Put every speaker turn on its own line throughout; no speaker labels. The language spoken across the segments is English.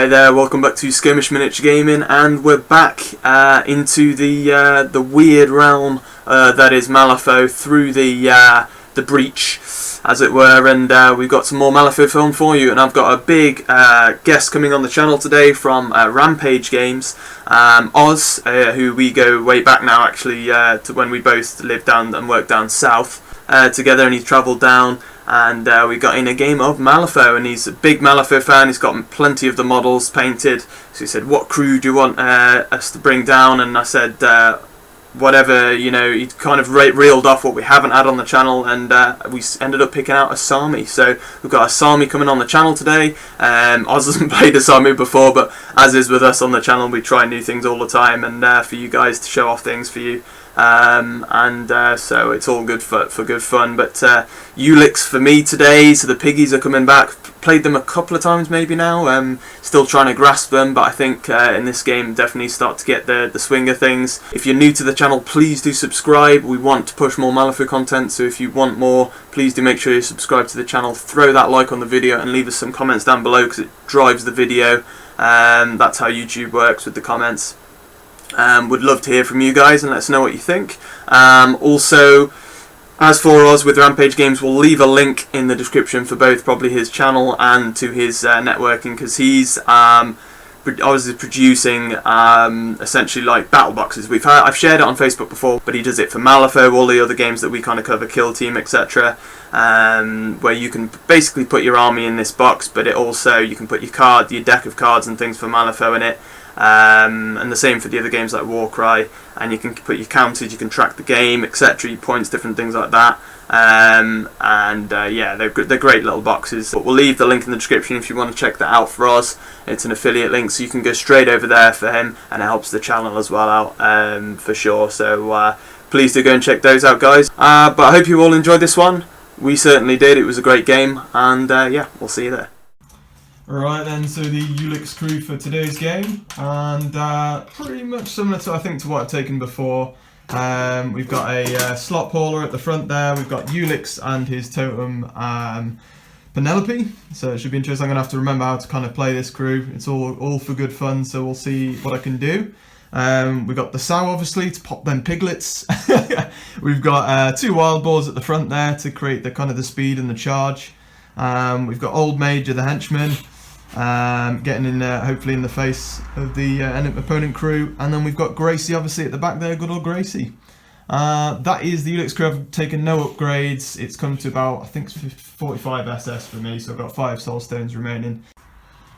Hi there, welcome back to Skirmish Miniature Gaming, and we're back into the weird realm that is Malifaux, through the breach, as it were, and we've got some more Malifaux film for you, and I've got a big guest coming on the channel today from Rampage Games, Oz, who we go way back now actually, to when we both lived down and worked down south together, and he's travelled down. And we got in a game of Malifaux, and he's a big Malifaux fan. He's got plenty of the models painted. So he said, "What crew do you want us to bring down?" And I said, "Whatever." You know, he kind of reeled off what we haven't had on the channel, and we ended up picking out Asami. So we've got Asami coming on the channel today. Oz hasn't played Asami before, but as is with us on the channel, we try new things all the time, and for you guys to show off things for you. So it's all good for good fun. But Ulix for me today, so the piggies are coming back. Played them a couple of times maybe now, still trying to grasp them, but I think in this game definitely start to get the swing of things. If you're new to the channel, please do subscribe. We want to push more Malifaux content, so if you want more, please do make sure you subscribe to the channel, throw that like on the video, and leave us some comments down below, because it drives the video. That's how YouTube works, with the comments. Would love to hear from you guys and let us know what you think. Also, as for us with Rampage Games, we'll leave a link in the description for both probably his channel and to his networking, because he's obviously producing essentially like battle boxes. I've shared it on Facebook before, but he does it for Malifaux, all the other games that we kind of cover, Kill Team, etc. Where you can basically put your army in this box, but it also, you can put your deck of cards and things for Malifaux in it. And the same for the other games like Warcry, and you can put your counters, you can track the game, etc., your points, different things like that. Yeah, they're great little boxes. But we'll leave the link in the description if you want to check that out for us. It's an affiliate link, so you can go straight over there for him, and it helps the channel as well out, for sure. So please do go and check those out, guys. But I hope you all enjoyed this one. We certainly did. It was a great game, and yeah, we'll see you there. Alright then, so the Ulix crew for today's game, and pretty much similar to, I think, to what I've taken before. We've got a slot hauler at the front there. We've got Ulix and his totem Penelope, so it should be interesting. I'm going to have to remember how to kind of play this crew. It's all for good fun, so we'll see what I can do. We've got the sow, obviously, to pop them piglets. We've got 2 wild boars at the front there to create the kind of the speed and the charge. We've got Old Major, the henchman, getting in hopefully in the face of the opponent crew, and then we've got Gracie obviously at the back there, good old Gracie. That is the Ulix crew. I've taken no upgrades. It's come to about, I think, 45 SS for me, so I've got 5 soul stones remaining.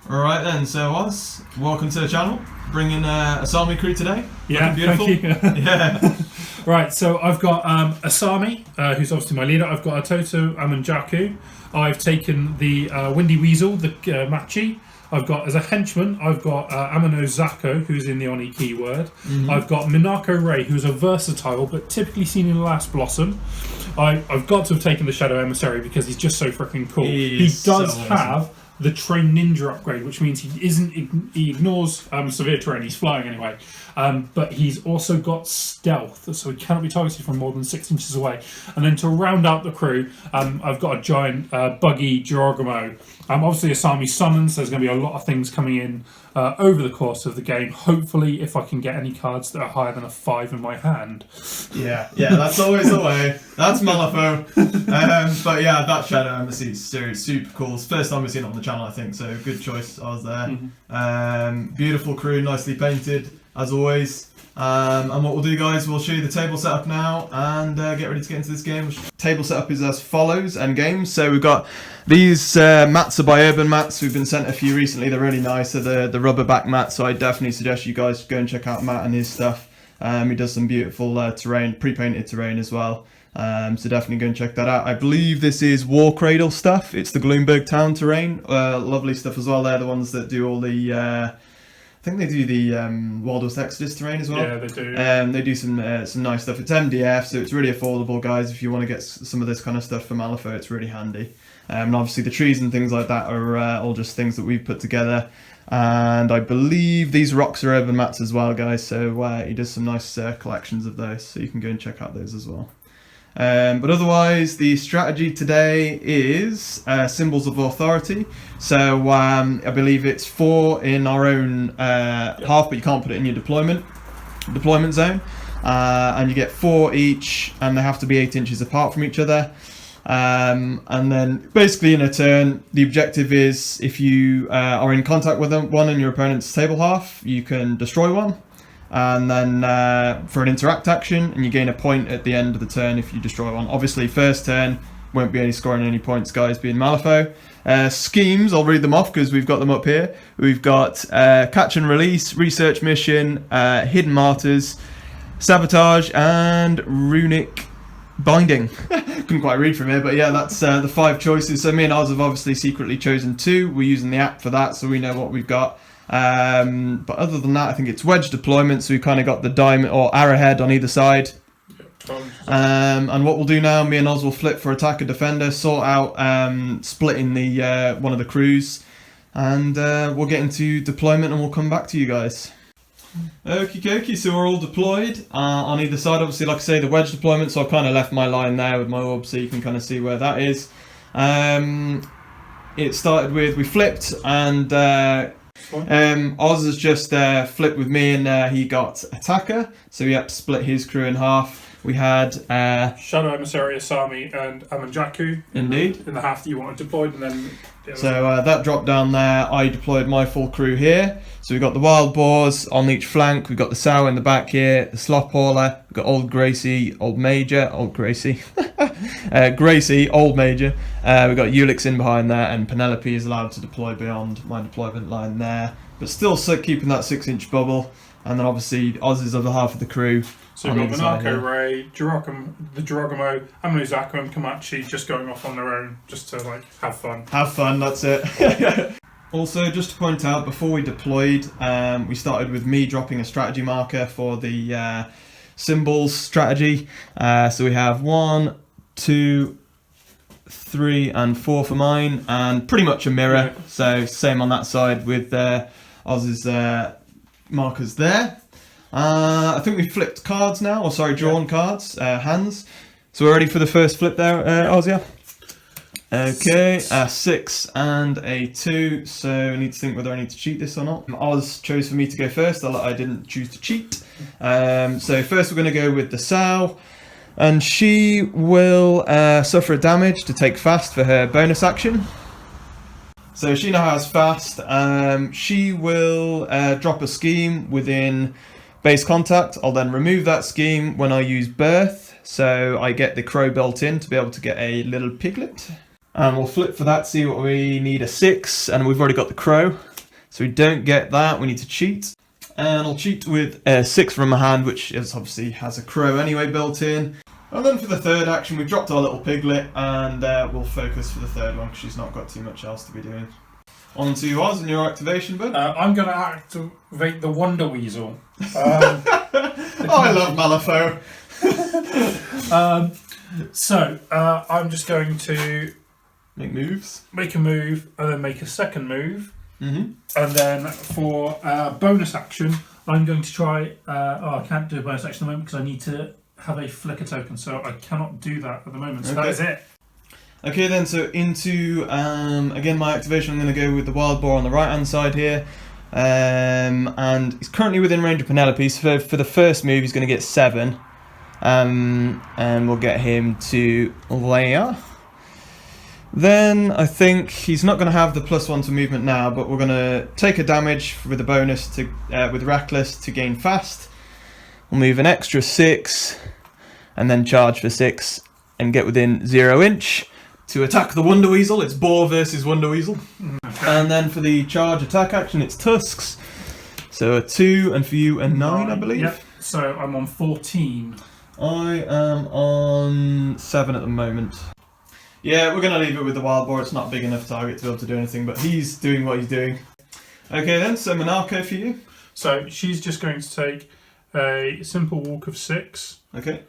Alright then, so Oz, welcome to the channel. Bringing Asami crew today.
Yeah,
beautiful.
thank you.
Yeah.
Right, so I've got Asami, who's obviously my leader. I've got a Toto Amanjaku. I've taken the Windy Weasel, the Machi. I've got, as a henchman, I've got Amano Zako, who's in the Oni keyword. I've got Minako Ray, who's a versatile, but typically seen in the Last Blossom. I've got to have taken the Shadow Emissary because he's just so freaking cool. He does have the Train Ninja upgrade, which means he ignores severe terrain. He's flying anyway, but he's also got stealth, so he cannot be targeted from more than 6 inches away. And then to round out the crew, I've got a giant buggy Girogamo. Obviously Asami summons, so there's going to be a lot of things coming in over the course of the game. Hopefully, if I can get any cards that are higher than a 5 in my hand. Yeah, that's always the way. That's Malifaux. But yeah, that Shadow Embassy is super cool. It's the first time we've seen it on the channel, I think, so good choice. I was there. Beautiful crew, nicely painted, as always. And what we'll do, guys, we'll show you the table setup now and get ready to get into this game. Table setup is as follows, end games. So we've got these mats are by Urban Mats. We've been sent a few recently. They're really nice. They're the rubber back mats, so I definitely suggest you guys go and check out Matt and his stuff. He does some beautiful terrain, pre-painted terrain as well. So definitely go and check that out. I believe this is War Cradle stuff. It's the Gloomberg Town terrain. Lovely stuff as well. They're the ones that do all the... I think they do the Wild West Exodus terrain as well. Yeah, they do. They do some nice stuff. It's MDF, so it's really affordable, guys. If you want to get some of this kind of stuff for Malifaux, it's really handy. And obviously the trees and things like that are all just things that we've put together. And I believe these rocks are Urban Mats as well, guys. So he does some nice collections of those, so you can go and check out those as well.
But otherwise, the strategy today is Symbols of Authority. So I believe it's 4 in our own half, but you can't put it in your deployment zone. And you get 4 each, and they have to be 8 inches apart from each other. And then basically in a turn, the objective is if you are in contact with one in your opponent's table half, you can destroy one. And then for an interact action, and you gain a point at the end of the turn if you destroy one. Obviously, first turn won't be any scoring any points, guys, being Malifaux. Schemes, I'll read them off because we've got them up here. We've got Catch and Release, Research Mission, Hidden Martyrs, Sabotage, and Runic Binding. Couldn't quite read from here, but yeah, that's the 5 choices. So me and Oz have obviously secretly chosen 2. We're using the app for that, so we know what we've got. But other than that, I think it's wedge deployment, so we've kind of got the diamond or arrowhead on either side. And what we'll do now, me and Oz will flip for attacker defender, sort out splitting the one of the crews, and we'll get into deployment and we'll come back to you guys. Okie dokie, so we're all deployed on either side. Obviously, like I say, the wedge deployment, so I've kind of left my line there with my orb so you can kind of see where that is. It started with, we flipped, and Oz has just flipped with me, and he got attacker, so he had to split his crew in half. We had
Shadow Emissary, Asami, and Amanjaku.
Indeed.
In the half that you wanted deployed, and then.
So that dropped down there. I deployed my full crew here. So we've got the Wild Boars on each flank. We've got the Sow in the back here. The Slop Hauler. We've got Old Gracie, Old Major, Old Gracie. Gracie, Old Major. We've got Ulix in behind there, and Penelope is allowed to deploy beyond my deployment line there, but still keeping that 6-inch bubble. And then obviously Oz's other half of the crew.
So you've got Monarcho, Ray, the Jirogamo, Amuzaku and Komachi just going off on their own, just to like have fun.
Have fun, that's it. Also, just to point out, before we deployed, we started with me dropping a strategy marker for the symbols strategy. So we have 1, 2, 3, and 4 for mine, and pretty much a mirror. Yeah. So same on that side with Oz's markers there. I think we flipped cards now, or sorry, drawn cards, hands. So we're ready for the first flip there, Oz, yeah? Okay, 6 and a 2, so I need to think whether I need to cheat this or not. Oz chose for me to go first, I didn't choose to cheat. So first we're going to go with the Sow, and she will suffer a damage to take fast for her bonus action. So she now has fast. She will drop a scheme within base contact. I'll then remove that scheme when I use birth, so I get the crow built in to be able to get a little piglet. And we'll flip for that, see what we need, a 6, and we've already got the crow, so we don't get that, we need to cheat. And I'll cheat with a 6 from my hand, which is obviously has a crow anyway built in. And then for the third action, we've dropped our little piglet, and we'll focus for the third one because she's not got too much else to be doing. On to Oz and your activation, bud.
I'm going to activate the Wonder Weasel.
I love Malifaux.
So I'm just going to
make
a move, and then make a second move.
Mm-hmm.
And then for bonus action, I'm going to try. I can't do a bonus action at the moment because I need to have a flicker token, so I cannot do that at the moment. So
okay.
That is it.
Okay then, so into, again my activation, I'm going to go with the Wild Boar on the right hand side here. And he's currently within range of Penelope, so for the first move he's going to get 7. And we'll get him to there. Then I think he's not going to have the +1 to movement now, but we're going to take a damage with a bonus to with Reckless to gain fast. We'll move an extra 6, and then charge for 6, and get within 0 inch. To attack the Wonder Weasel, it's Boar versus Wonder Weasel. Okay. And then for the charge attack action, it's Tusks. So a 2, and for you a 9, I believe.
Yep. So I'm on 14.
I am on 7 at the moment. Yeah, we're going to leave it with the Wild Boar. It's not a big enough target to be able to do anything, but he's doing what he's doing. Okay then, so Monarcho for you.
So she's just going to take a simple walk of 6.
Okay.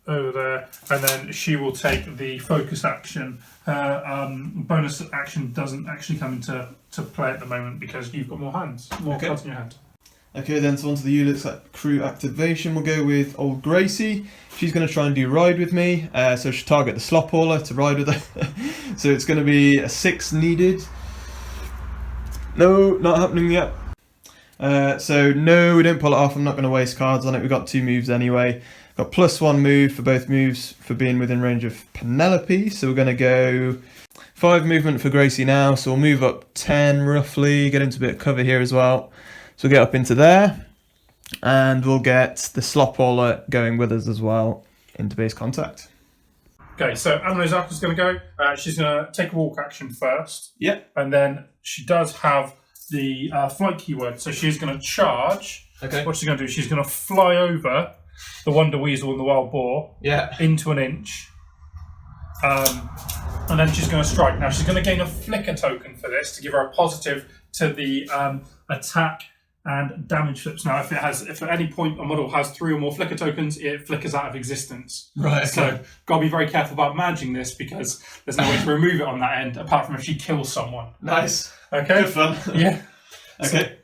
Over there, and then she will take the focus action. Her bonus action doesn't actually come into play at the moment because you've got more hands, more cards in your hand.
Okay, then so on to the Ulix crew activation. We'll go with old Gracie. She's going to try and do ride with me. So she'll target the slop hauler to ride with her. So it's going to be a 6 needed. No, not happening yet. So no, we don't pull it off. I'm not going to waste cards on it. We've got 2 moves anyway. Got +1 move for both moves for being within range of Penelope. So we're going to go 5 movement for Gracie now. So we'll move up 10 roughly. Get into a bit of cover here as well. So we'll get up into there, and we'll get the slop hauler going with us as well into base contact.
Okay, so Amanozaki's going to go. She's going to take a walk action first.
Yep.
And then she does have the flight keyword, so she's going to charge.
Okay.
What she's going to do, she's going to fly over the Wonder Weasel and the Wild Boar into an inch. And then she's going to strike. Now, she's going to gain a flicker token for this to give her a positive to the attack and damage flips. Now, if at any point a model has 3 or more flicker tokens, it flickers out of existence.
Right. Okay.
So, got to be very careful about managing this because there's no way to remove it on that end apart from if she kills someone.
Nice.
Okay.
Good fun.
Yeah.
Okay.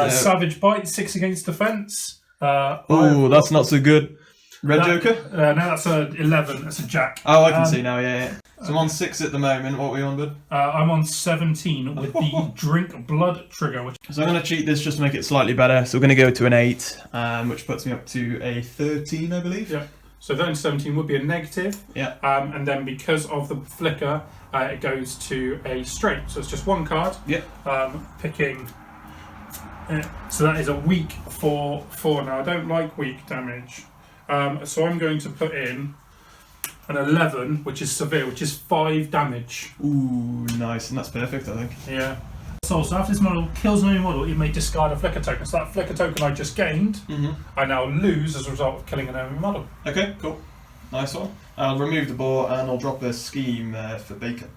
Savage Bite, 6 against defense.
Oh, that's not so good. Red Joker?
No, that's a 11. That's a Jack.
Oh, I can see now. Yeah. So I'm on 6 at the moment. What were you on, bud?
I'm on 17 with the Drink Blood trigger.
So I'm going to cheat this just to make it slightly better. So we're going to go to an 8, which puts me up to a 13, I believe.
Yeah. So then 17 would be a negative.
Yeah.
And then because of the flicker, it goes to a straight. So it's just 1 card.
Yeah.
Picking. So that is a weak for 4. Now I don't like weak damage. So I'm going to put in an 11, which is severe, which is 5 damage.
Ooh, nice. And that's perfect, I think.
Yeah. So after this model kills an enemy model, it may discard a flicker token. So that flicker token I just gained, I now lose as a result of killing an enemy model.
Okay, cool. Nice one. I'll remove the boar and I'll drop a scheme for Bacon.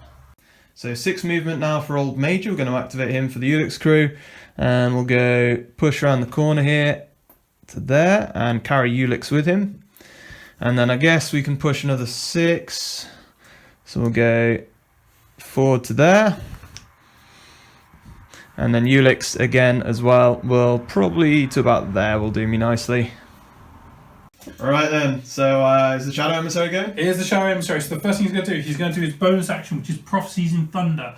So 6 movement now for old Major. We're going to activate him for the Ulix crew. And we'll go push around the corner here to there and carry Ulix with him. And then I guess we can push another 6. So we'll go forward to there. And then Ulix again as well. Will probably to about there will do me nicely. Alright then, so is the Shadow Emissary going?
It is the Shadow Emissary. So the first thing he's going to do his bonus action, which is Prophecies in Thunder.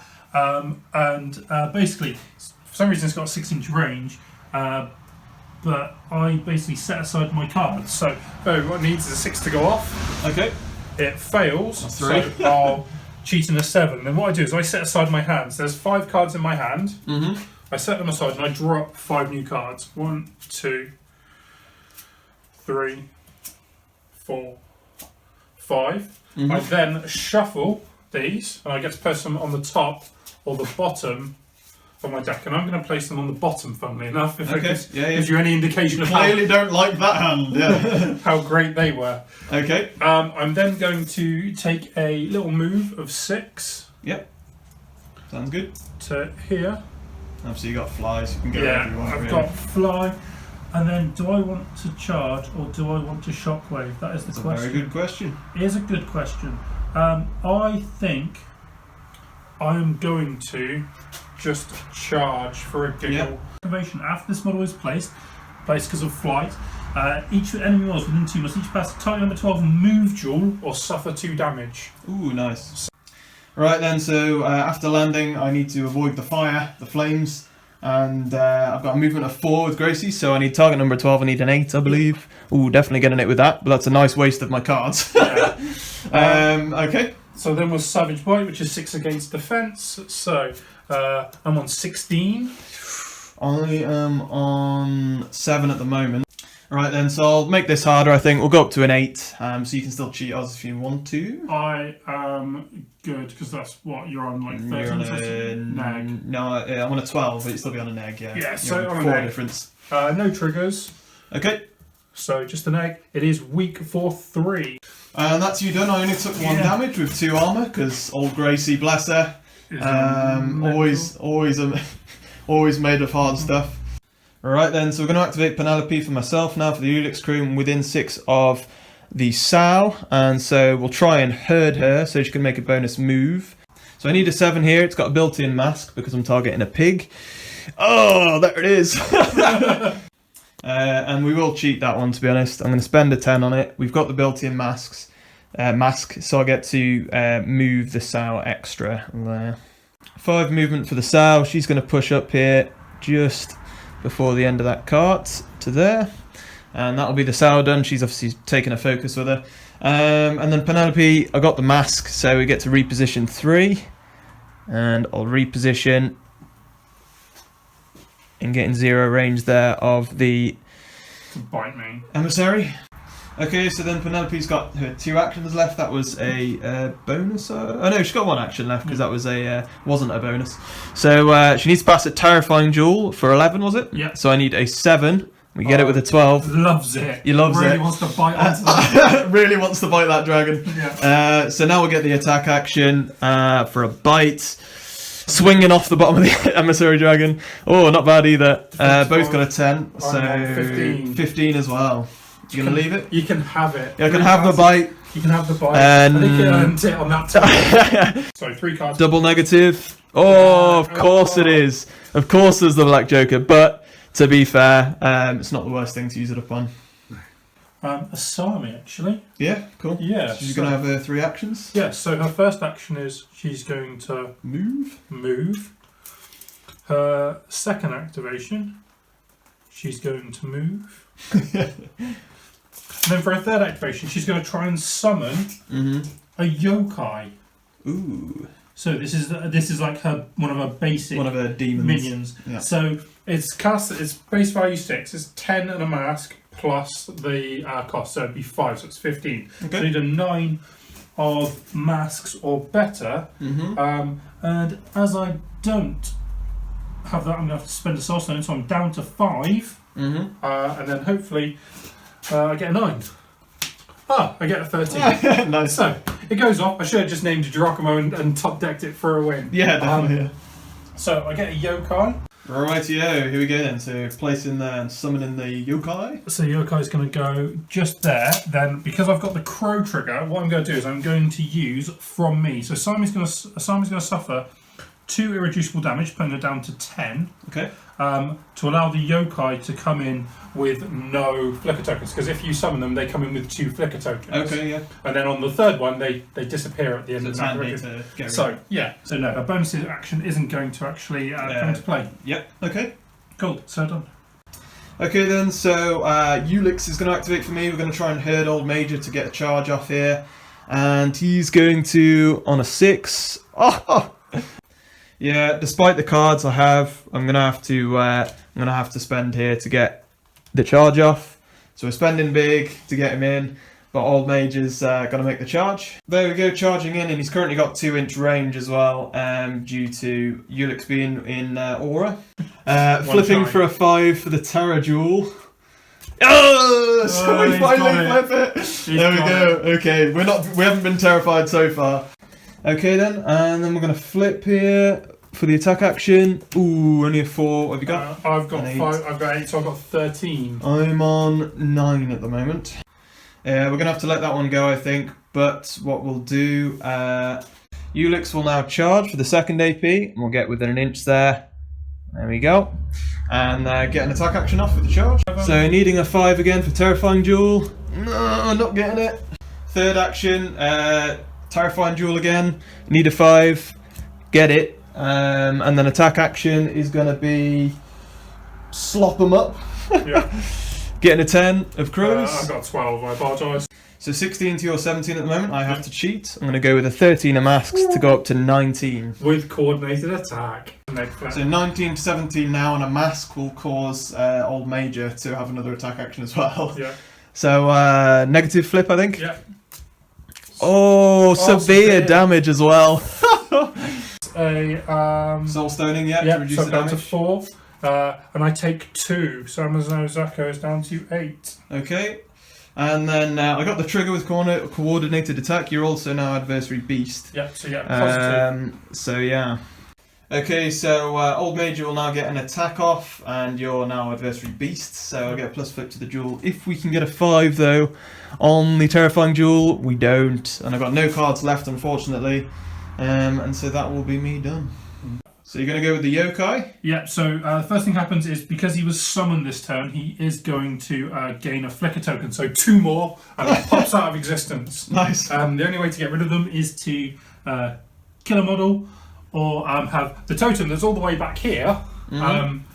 Basically, for some reason it's got a 6-inch range. But I basically set aside my cards. So what it needs is a 6 to go off.
Okay.
It fails.
That's 3.
So I'll cheat in a 7. Then what I do is I set aside my hands. There's 5 cards in my hand. I set them aside and I draw up 5 new cards. 1, 2, 3, 4, 5. I then shuffle these and I get to place them on the top or the bottom on my deck, and I'm going to place them on the bottom, funnily enough, if it gives you any indication of
clearly don't like that hand,
how great they were.
Okay.
I'm then going to take a little move of 6.
Yep. Sounds good.
To here.
Obviously you got flies, you can go wherever you want.
I've got fly. And then do I want to charge or do I want to shockwave? That is the question.
That's a very good question.
It is a good question. I think I am going to just charge for a giggle. Activation after this model is placed because of flight. Each enemy models within 2 must each pass a target number 12 move duel or suffer 2 damage.
Ooh, nice. Right then, so after landing, I need to avoid the fire, the flames, and I've got a movement of 4 with Gracie, so I need target number 12. I need an 8, I believe. Ooh, definitely getting it with that, but that's a nice waste of my cards. Okay.
So then was Savage Bite, which is 6 against defense. So I'm on 16.
I am on 7 at the moment. Right then, so I'll make this harder, I think. We'll go up to an 8, so you can still cheat us if you want to.
I am good, because that's what you're on, like 13
you're on a
neg.
No, I'm on a 12, but you'll still be on a neg, yeah.
Yeah, so
you're
on a
4
neg.
difference.
No triggers.
Okay.
So just an egg. It is weak for 3.
And that's you done. I only took 1 damage with 2 armour, because old Gracie, bless her, always made of hard stuff. Alright then, so we're going to activate Penelope for myself now for the Ulix crew. I'm within 6 of the sow, and so we'll try and herd her so she can make a bonus move. So I need a 7 here. It's got a built-in mask because I'm targeting a pig. Oh, there it is. And we will cheat that one, to be honest. I'm going to spend a 10 on it. We've got the built-in mask, so I get to move the sow extra there. 5 movement for the sow. She's going to push up here just before the end of that cart to there. And that'll be the sow done. She's obviously taken a focus with her. And then Penelope, I got the mask, so we get to reposition 3. And I'll reposition and getting 0 range there of the
bite me
emissary. Okay, so then Penelope's got her 2 actions left. That was a bonus. Oh no, she's got 1 action left because that was wasn't a bonus. So she needs to pass a terrifying duel for 11, was it?
Yeah.
So I need a 7. We get it with a 12.
Loves it.
He loves
really
it.
Wants to bite onto that.
Really wants to bite that dragon.
Yeah.
So now we'll get the attack action for a bite. Swinging off the bottom of the emissary dragon. Oh, not bad either. Both got a 10. So 15 as well. You gonna leave it?
You can have it.
Yeah, I can have the bite.
You can have the bite.
And
I think you earned it on that time. Sorry, 3 cards.
Double negative. Oh, of course it is. Of course there's the Black Joker. But to be fair, it's not the worst thing to use it upon.
Asami, actually.
Yeah, cool.
Yeah.
So she's going to have 3 actions.
Yeah, so her first action is she's going to move. Her second activation, she's going to move. And then for her third activation, she's going to try and summon a yokai.
Ooh.
So this is like one of her
demons
minions. Yeah. So it's base value 6. It's 10 and a mask plus the cost. So it'd be 5. So it's 15. Okay. So you need a 9 of masks or better. And as I don't have that, I'm going to have to spend a soul stone. So I'm down to 5. And then hopefully I get a 9. I get a 13.
Nice.
So it goes off. I should have just named Giacomo and top decked it for a win.
Yeah, definitely.
So I get a yokai.
Rightio, here we go then. So placing there and summoning the yokai.
So yokai's going to go just there. Then because I've got the crow trigger, what I'm going to do is I'm going to use from me. So Asami's going to suffer 2 irreducible damage, putting her down to 10.
Okay.
To allow the yokai to come in with no flicker tokens, because if you summon them, they come in with 2 flicker tokens.
Okay, yeah.
And then on the third one, they disappear at the end of the
match.
So no, her bonus action isn't going to actually come into play.
Yep. Okay.
Cool. So done.
Okay then. So Ulix is going to activate for me. We're going to try and herd old Major to get a charge off here, and he's going to on a 6. Yeah, despite the cards I have, I'm gonna have to spend here to get the charge off. So we're spending big to get him in, but Old Major's gonna make the charge. There we go, charging in, and he's currently got 2-inch range as well, due to Ulix being in Aura. Flipping for a 5 for the Terror Jewel. Oh, so we finally flip it. There we go. Okay, we haven't been terrified so far. Okay then, and then we're going to flip here for the attack action. Ooh, only a 4. What have you got?
I've got 5. I've got 8, so I've got 13.
I'm on 9 at the moment. Yeah, we're going to have to let that one go, I think. But what we'll do, Ulix will now charge for the second AP. And we'll get within an inch there. There we go. And get an attack action off with the charge. So needing a 5 again for Terrifying Duel. No, not getting it. Third action, Terrifying Duel again. Need a 5. Get it. And then attack action is going to be slop them up.
Yeah.
Getting a 10 of crows.
I've got 12, I apologise.
So 16 to your 17 at the moment. I have to cheat. I'm going to go with a 13 of masks to go up to 19.
With coordinated attack.
So 19 to 17 now, and a mask will cause Old Major to have another attack action as well.
Yeah.
So negative flip, I think.
Yeah.
Oh, severe damage as well.
Soul
stoning, yeah.
Yeah,
to reduce
so
the
down
damage.
to 4. And I take 2. So Amazon Zako is down to 8.
Okay. And then I got the trigger with coordinated attack. You're also now adversary beast.
Yeah, so positive.
So yeah. Okay, so Old Major will now get an attack off, and you're now adversary beast. So I'll get a plus flip to the duel. If we can get a 5 though on the Terrifying Duel, we don't. And I've got no cards left, unfortunately. And so that will be me done. So you're going to go with the yokai?
Yeah, so the first thing happens is because he was summoned this turn, he is going to gain a flicker token. So 2 more, and he pops out of existence.
Nice.
The only way to get rid of them is to kill a model or have the totem that's all the way back here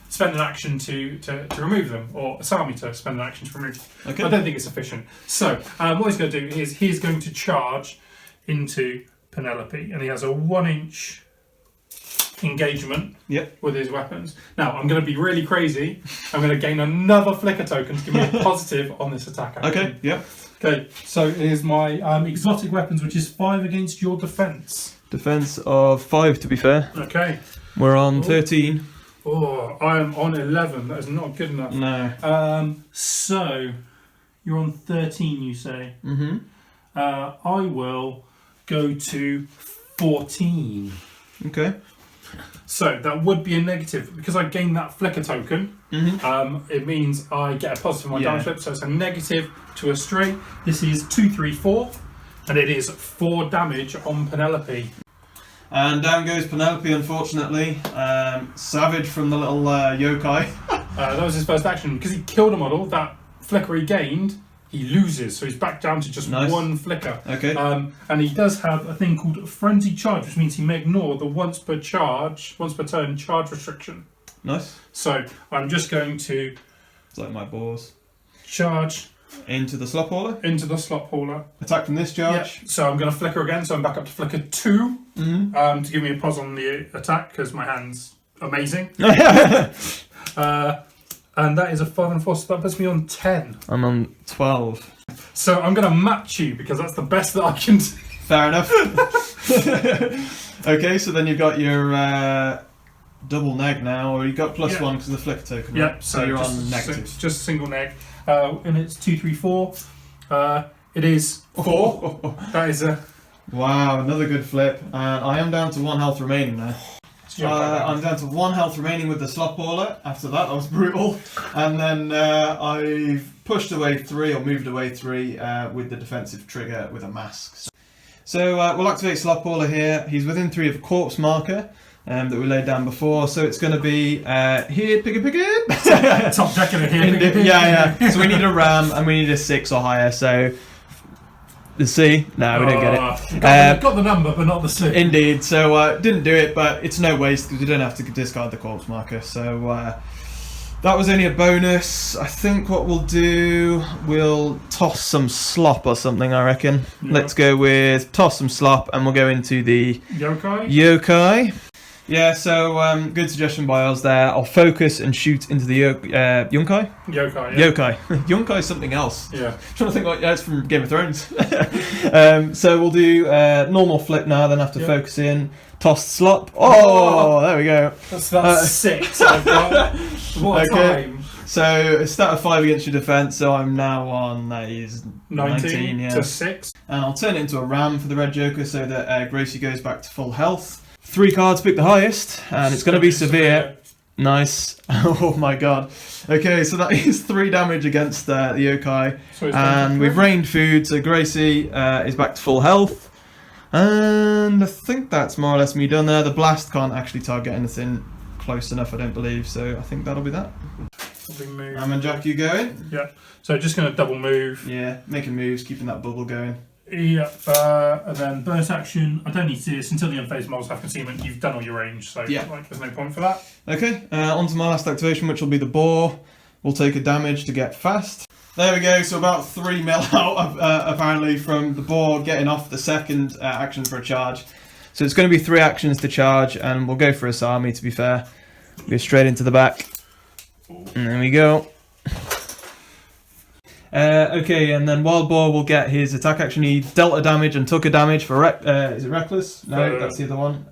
spend an action to remove them, or Asami to spend an action to remove them.
Okay.
I don't think it's sufficient. So what he's going to do is he's going to charge into Penelope, and he has a 1-inch engagement with his weapons. Now I'm going to be really crazy. I'm going to gain another flicker token to give me a positive on this attack action.
Okay, yep.
Okay, so here's my exotic weapons, which is 5 against your defense.
Defense of 5, to be fair.
Okay.
We're on 13.
Oh, I am on 11. That is not good enough.
No.
So you're on 13, you say?
Mm-hmm.
I will go to 14.
Okay.
So that would be a negative because I gained that flicker token. It means I get a positive on my damage flip, so it's a negative to a straight. This is 2, 3, 4, and it is 4 damage on Penelope.
And down goes Penelope, unfortunately. Savage from the little yokai.
That was his first action. Because he killed a model, that flicker he gained, he loses. So he's back down to just 1 flicker.
Okay.
And he does have a thing called Frenzy Charge, which means he may ignore the once per turn charge restriction.
Nice.
So I'm just going to...
It's like my boars.
Charge...
Into the slop hauler?
Into the slop hauler.
Attack from this charge.
Yep. So I'm going to flicker again, so I'm back up to flicker 2 to give me a pause on the attack, because my hand's amazing. And that is a 5 and 4, so that puts me on 10.
I'm on 12.
So I'm going to match you, because that's the best that I can do.
Fair enough. Okay, so then you've got your double neg now, or you've got +1 because of the flicker token. Right?
Yep,
so you're
just,
on negative.
just a single neg. And it's 2, 3, 4. It is 4. That is a...
Wow, another good flip. And I am down to 1 health remaining now. I'm down to 1 health remaining with the slop hauler. After that was brutal. And then I've pushed away 3, or moved away 3 with the defensive trigger with a mask. So we'll activate slop hauler here. He's within 3 of a corpse marker that we laid down before. So it's going to be here, pick it.
Top decking it here.
Yeah. So we need a ram and we need a 6 or higher. So the C? No, we don't get it.
Got the number, but not the C.
Indeed. So didn't do it, but it's no waste because we don't have to discard the corpse marker. So that was only a bonus. I think what we'll do, we'll toss some slop or something, I reckon. Yeah. Let's go with toss some slop and we'll go into the yokai. Yeah, so good suggestion by us there. I'll focus and shoot into the yunkai. Yokai. Yunkai is something else.
Yeah.
I'm trying to think like it's from Game of Thrones. So we'll do normal flip now, then have to focus in. Toss slop. Oh, there we go.
That's 6. I've got. What time?
So a stat of 5 against your defense, so I'm now on 19
to 6.
And I'll turn it into a ram for the red joker so that Gracie goes back to full health. 3 cards, pick the highest, and it's going to be severe. Nice. Oh my god. Okay, so that is 3 damage against the yokai. And we've rained food, so Gracie is back to full health. And I think that's more or less me done there. The blast can't actually target anything close enough, I don't believe, so I think that'll be that. And Jack, you going?
Yeah. So just going to double move.
Yeah, making moves, keeping that bubble going.
Yeah, and then bonus action. I don't need to do this until the unfazed models have concealment. You've done all your range, so there's no point for that.
Okay, on to my last activation, which will be the boar. We'll take a damage to get fast. There we go, so about 3 mil out apparently from the boar getting off the second action for a charge. So it's going to be 3 actions to charge, and we'll go for Asami to be fair. Go straight into the back. And there we go. Okay, and then Wild Boar will get his attack action. He dealt a damage and took a damage for is it Reckless? No, that's the other one.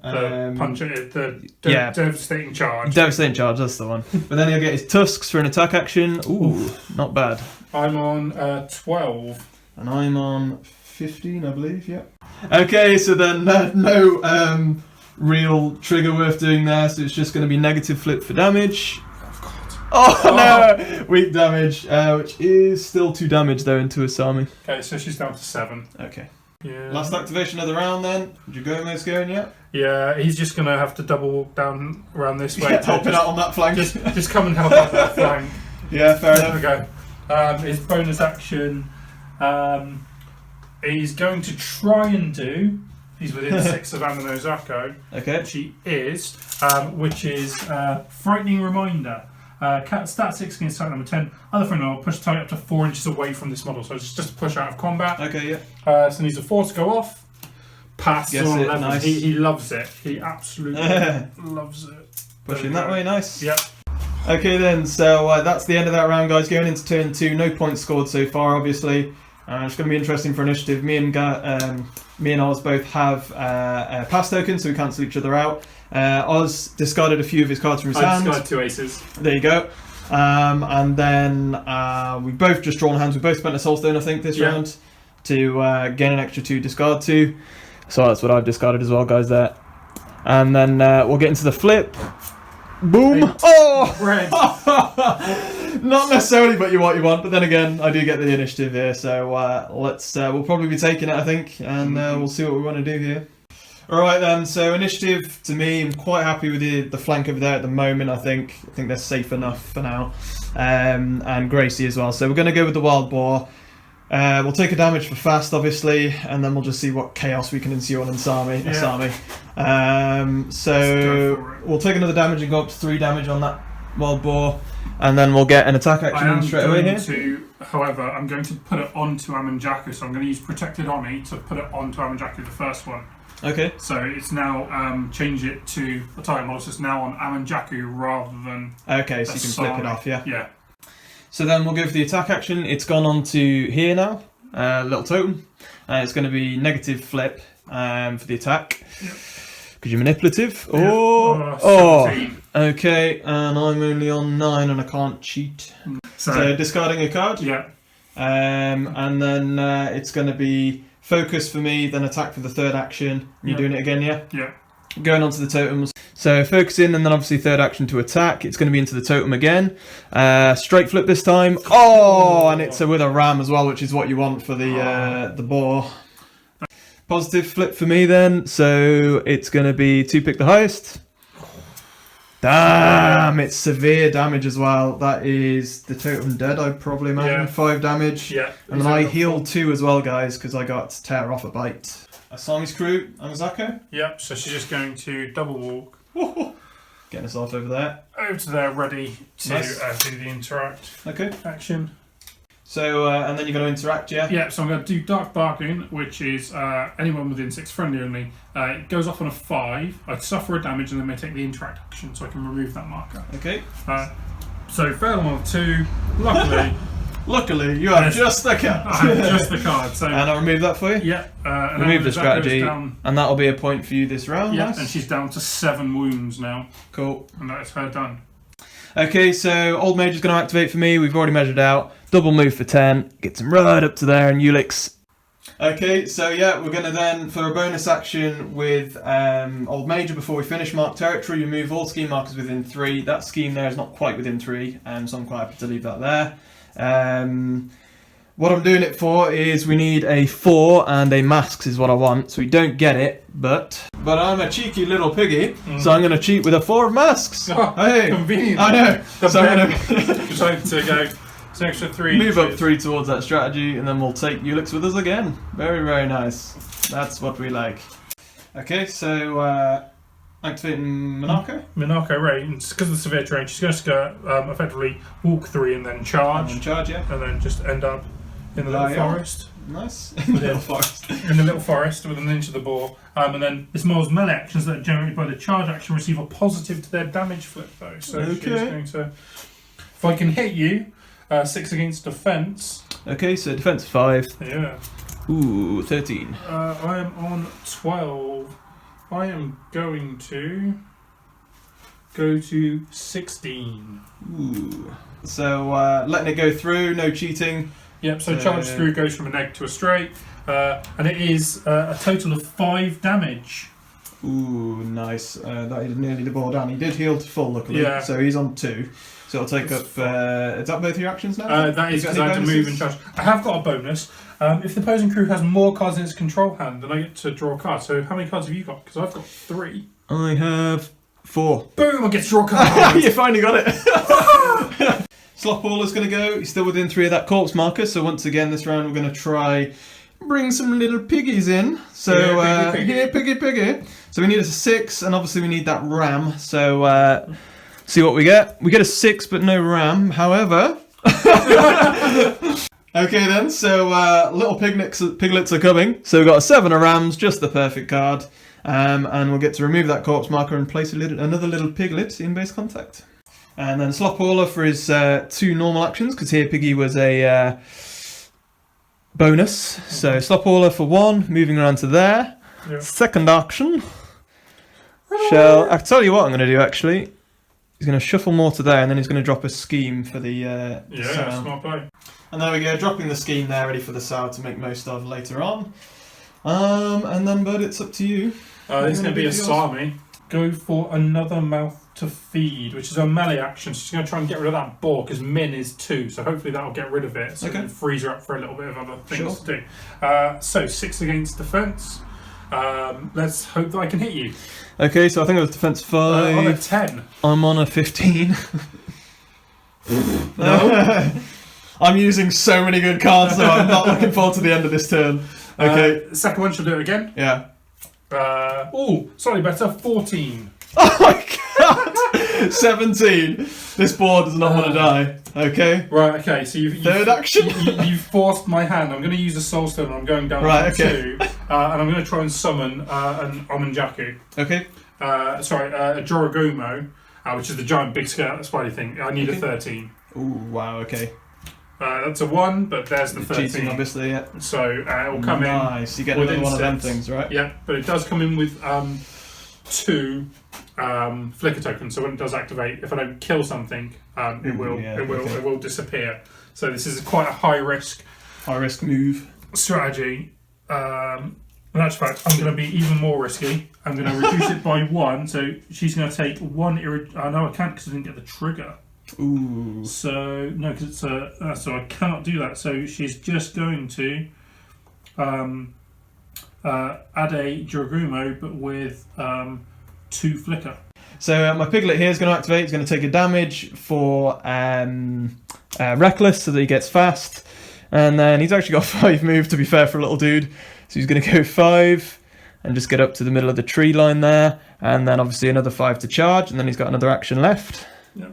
Devastating Charge.
Devastating Charge, that's the one. But then he'll get his Tusks for an attack action. Ooh, not bad.
I'm on 12.
And I'm on 15, I believe, yeah. Okay, so then no real trigger worth doing there, so it's just going to be negative flip for damage. Oh no! Weak damage, which is still 2 damage though into Asami.
Okay, so she's down to 7.
Okay.
Yeah.
Last activation of the round then. Jagomo's going yet?
Yeah, he's just going to have to double walk down around this way.
Yeah, helping out on that flank.
Just come and help out that flank.
Yeah, fair enough.
There we go. His bonus action, he's going to try and do. He's within 6 of Amano Zako,
Okay.
which he is, which is Frightening Reminder. Stat 6 against target number 10. Other friend will push the target up to 4 inches away from this model, so it's just a push out of combat.
Okay, yeah.
So needs a 4 to go off. Pass
Guess
on
it,
11.
nice.
He loves it. He absolutely loves it.
Pushing that way, nice.
Yep.
Okay then, so that's the end of that round, guys. Going into turn 2, no points scored so far, obviously. It's going to be interesting for initiative. Me and Oz both have a pass token, so we cancel each other out. Oz discarded a few of his cards from his hand.
I discarded 2 aces.
There you go. And then we've both just drawn hands. We both spent a soul stone, I think, this round to gain an extra 2, discard 2. So that's what I've discarded as well, guys, there. And then we'll get into the flip. Boom!
8.
Oh!
Red.
Not necessarily, but you want. But then again, I do get the initiative here, so we'll probably be taking it, I think, and we'll see what we want to do here. All right then. So initiative to me, I'm quite happy with the flank over there at the moment. I think they're safe enough for now, and Gracie as well. So we're going to go with the wild boar. We'll take a damage for fast, obviously, and then we'll just see what chaos we can ensue on Asami. So we'll take another damage and go up to 3 damage on that wild boar, and then we'll get an attack action straight away here.
However, I'm going to put it onto Amanjaku, so I'm going to use Protected Oni to put it onto Amanjaku, the first one.
Okay.
So it's now change it to the target model, so it's now on Amanjaku rather than.
Okay, so you can flip it off, yeah.
Yeah.
So then we'll go for the attack action. It's gone on to here now, little totem. It's going to be negative flip for the attack.
Yep.
Because you're manipulative.
Yeah.
Oh, okay, and I'm only on 9 and I can't cheat. So discarding a card.
Yeah.
And then it's going to be focus for me, then attack for the third action. You're doing it again, yeah?
Yeah.
Going on to the totems. So focusing and then obviously third action to attack. It's going to be into the totem again. Straight flip this time. Oh, and it's with a ram as well, which is what you want for the boar. Positive flip for me then. So it's going to be 2 pick the highest. Damn, it's severe damage as well. That is the totem dead, I'd probably imagine. 5 damage.
Yeah.
And then I healed 2 as well, guys, because I got to tear off a bite. Asami's crew, Amazako.
Yep, so she's just going to double walk.
Getting us off over there.
Over to there, ready to
Nice.
do the interact action.
So, and then you're going to interact, yeah?
Yeah, so I'm going to do Dark Bargain, which is anyone within 6 friendly only. It goes off on a 5. I suffer a damage and then may take the interact action, so I can remove that marker.
Okay.
So fail on 2. Luckily,
Luckily, you have just the card.
I have just the card. So
and I'll remove that for you?
Yeah. And
remove the
that
strategy,
goes down,
and that'll be a point for you this round.
yeah,
Nice.
and she's down to 7 wounds now.
Cool.
And that is her done.
Okay, so Old Mage is going to activate for me. We've already measured out. Double move for 10. Gets him right up to there, and Ulix. Okay, so yeah, we're going to then, for a bonus action with Old Major, before we finish Mark Territory, remove all scheme markers within 3. That scheme there is not quite within 3, so I'm quite happy to leave that there. What I'm doing it for is we need a 4 and a masks is what I want, so we don't get it, but I'm a cheeky little piggy, so I'm going to cheat with a 4 of masks.
Oh,
hey,
convenient.
I know. So I'm going to
Decided to go it's an extra 3
move up 3 towards that strategy, and then we'll take Ulix with us again. Very, very nice. That's what we like. Okay, so activating Monarcho.
Monarcho range, because of the severe terrain, she's going to effectively walk 3 and then charge.
And charge, yeah.
And then just end up in the little forest.
Nice. In the little forest.
In the little forest with an inch of the boar. And then this models melee actions that are generated by the charge action receive a positive to their damage flip though. So she's going to, if I can hit you, 6 against defense.
Okay, so defense 5.
Yeah.
Ooh, 13.
I am on 12. I am going to go to 16.
Ooh. So letting it go through, no cheating.
Yep, so charge through goes from a neg to a straight, and it is a total of 5 damage.
Ooh, nice. That is nearly the ball down. He did heal to full, luckily, so he's on 2. So it'll take up. Is that both your actions now?
That is because I have to move and charge. I have got a bonus. If the opposing crew has more cards in its control hand, then I get to draw a card. So how many cards have you got? Because I've got 3.
I have 4.
Boom! I get to draw a card.
You finally got it. Slopballer's going to go. He's still within 3 of that corpse marker. So once again, this round we're going to try bring some little piggies in. So piggy. So we need a 6, and obviously we need that ram. So see what we get. We get a 6, but no ram. However. Okay then, so little piglets are coming. So we've got a 7 of rams, just the perfect card. And we'll get to remove that corpse marker and place another little piglet in base contact. And then Slopballer for his 2 normal actions, because here Piggy was a bonus. So Slopballer for 1, moving around to there.
Yeah.
Second action. I'll tell you what I'm going to do actually. He's going to shuffle more to there, and then he's going to drop a scheme for the
smart play.
And there we go, dropping the scheme there, ready for the sow to make most of later on. And then, Bud, it's up to you.
This is going to be Asami. Go for another mouth to feed, which is a melee action. So she's going to try and get rid of that boar, because min is 2, so hopefully that'll get rid of it. So it can freeze her up for a little bit of other things to do. So 6 against defense. Let's hope that I can hit you.
Okay, so I think I was defense 5.
On a 10.
I'm on a 15.
No.
I'm using so many good cards, so I'm not looking forward to the end of this turn. Okay.
Second one, she'll do it again.
Yeah.
Slightly better. 14.
Oh my god! 17. This board does not want to die. Okay.
Right. Okay. So
third action.
You've forced my hand. I'm going to use a soul stone. I'm going down to 2, and I'm going to try and summon an Omenjaku.
Okay.
A Jorogumo, which is the giant big spidey thing. I need a 13.
Ooh, wow, okay.
That's a 1, but there's the 13.
Cheating, obviously, yeah.
So it will come in.
Nice, you get another one of them things, right?
Yeah, but it does come in with 2 flicker tokens. So when it does activate, if I don't kill something, it will disappear. So this is quite a high risk
move
strategy. In actual fact, I'm going to be even more risky. I'm going to reduce it by 1. So she's going to take 1. No, I can't because I didn't get the trigger.
Ooh.
So no, because it's so I cannot do that. So she's just going to add a Jorogumo, but with 2 flicker.
So my piglet here is going to activate. He's going to take a damage for reckless, so that he gets fast, and then he's actually got 5 move. To be fair for a little dude, so he's going to go 5 and just get up to the middle of the tree line there, and then obviously another 5 to charge, and then he's got another action left.
Yeah.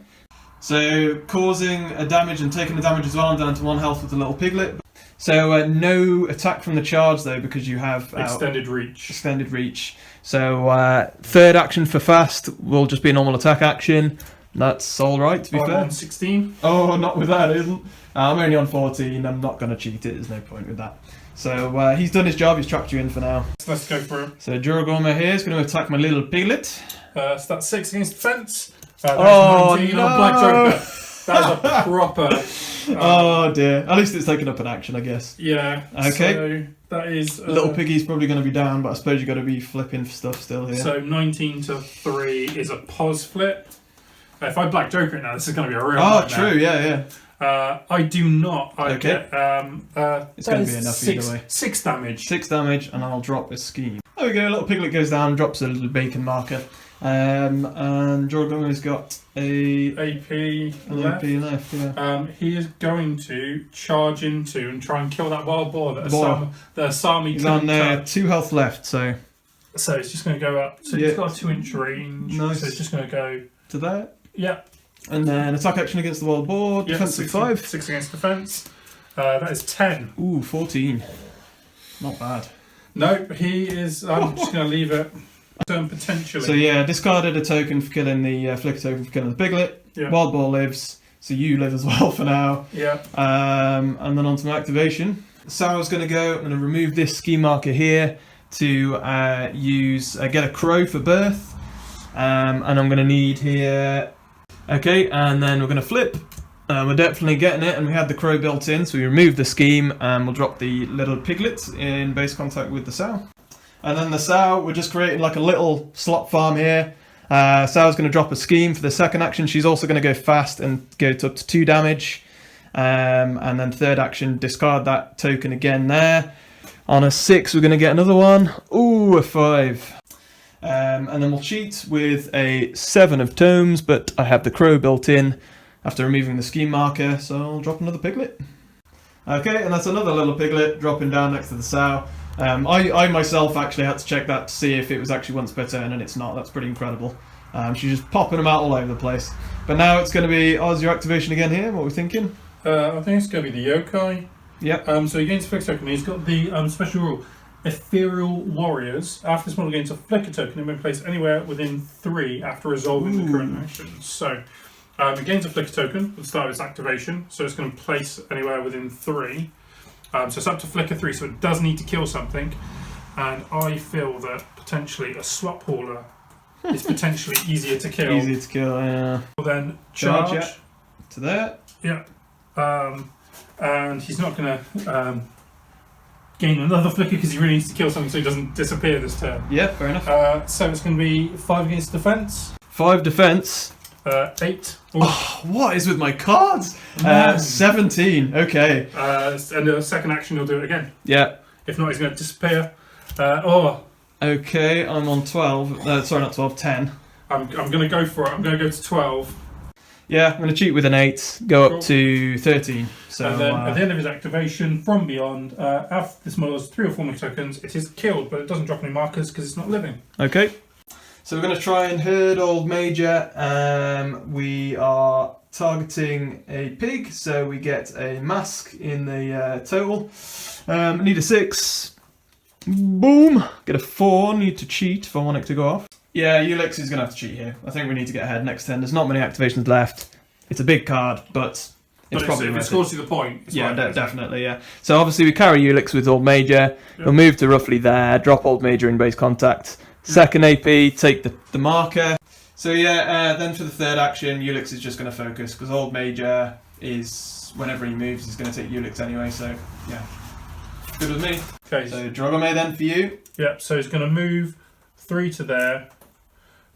So causing a damage and taking the damage as well. I'm down to 1 health with the little piglet. So no attack from the charge though, because you have
extended reach.
Extended reach. So third action for fast will just be a normal attack action. That's all right, to be fair.
I'm on 16.
Oh, not with that, isn't. I'm only on 14. I'm not going to cheat it. There's no point with that. So he's done his job. He's trapped you in for now.
Let's go for it.
So Jorogumo here is going to attack my little piglet.
So that's 6 against defense. 19.
No!
Black Joker. That is a proper.
Oh dear. At least it's taken up an action, I guess.
Yeah.
Okay.
So that is.
Little piggy's probably going to be down, but I suppose you've got to be flipping for stuff still here.
So 19 to 3 is a pos flip. If I Black Joker it now, this is going to be a real.
Oh, true. Yeah.
I do not.
Okay. It's going to be enough either way.
6 damage.
6 damage, and I'll drop a scheme. There we go. Little piglet goes down, drops a little bacon marker. And Jorogumo's got an AP left. Yeah.
He is going to charge into and try and kill that wild boar that Asami.
He's on 2 health left, so
it's just going to go up. So he's got a 2-inch range.
Nice.
So it's just going to go
to there.
Yeah.
And then attack action against the wild boar. Defensive 5.
6 against defense. That is 10.
Ooh, 14. Not bad.
No, he is. I'm just going to leave it. Potentially.
So yeah, discarded a token for killing the flicker token for killing the piglet.
Yeah.
Wild boar lives, so you live as well for now.
Yeah.
And then on to my activation. Sour's going to go. I'm going to remove this ski marker here to get a crow for birth. And I'm going to need here. Okay, and then we're going to flip. We're definitely getting it, and we had the crow built in, so we removed the scheme, and we'll drop the little piglet in base contact with the sow. And then the sow, we're just creating like a little slop farm here. Sal's going to drop a scheme for the second action. She's also going to go fast and go to up to 2 damage. And then third action, discard that token again there. On a 6, we're going to get another one. Ooh, a 5. And then we'll cheat with a 7 of tomes, but I have the crow built in after removing the scheme marker, so I'll drop another piglet. Okay, and that's another little piglet dropping down next to the sow. I myself actually had to check that to see if it was actually once per turn, and it's not. That's pretty incredible. She's just popping them out all over the place. But now it's going to be Oz, your activation again here. What are we thinking?
I think it's going to be the yokai.
Yep.
So he gains a flicker token. He's got the special rule. Ethereal Warriors. After this model gains a flicker token, it may be placed anywhere within 3 after resolving the current action. So it gains a flicker token at the start of its activation. So it's going to place anywhere within 3. So it's up to flicker 3, so it does need to kill something. And I feel that potentially a swap hauler is potentially easier to kill.
Easier to kill, yeah.
Well, then charge.
Yeah. To there.
Yeah. And he's not going to gain another flicker because he really needs to kill something so he doesn't disappear this turn.
Yeah, fair enough.
So it's going to be 5 against defense.
5 defense.
8.
Oh, what is with my cards? 17. Okay.
And the second action he'll do it again.
Yeah.
If not, he's going to disappear.
Okay, I'm on 12. Sorry, not 12. 10.
I'm going to go for it. I'm going to go to 12.
Yeah, I'm going to cheat with an 8. Go up to 13. So
and then at the end of his activation, from beyond, after this model has 3 or 4 more tokens, it is killed, but it doesn't drop any markers because it's not living.
Okay. So we're going to try and herd Old Major. We are targeting a pig, so we get a mask in the total. Need a 6. Boom. Get a 4. Need to cheat if I want it to go off. Yeah, Ulix is going to have to cheat here. I think we need to get ahead next turn. There's not many activations left. It's a big card, but it's probably
if it scores you the point.
Yeah, definitely, yeah. So obviously we carry Ulix with Old Major. We'll move to roughly there, drop Old Major in base contact. Second AP, take the marker. So yeah, then for the third action, Ulix is just going to focus, because Old Major is, whenever he moves, he's going to take Ulix anyway, so yeah. Good with me.
Okay.
So Drogome then for you.
Yep, so he's going to move 3 to there,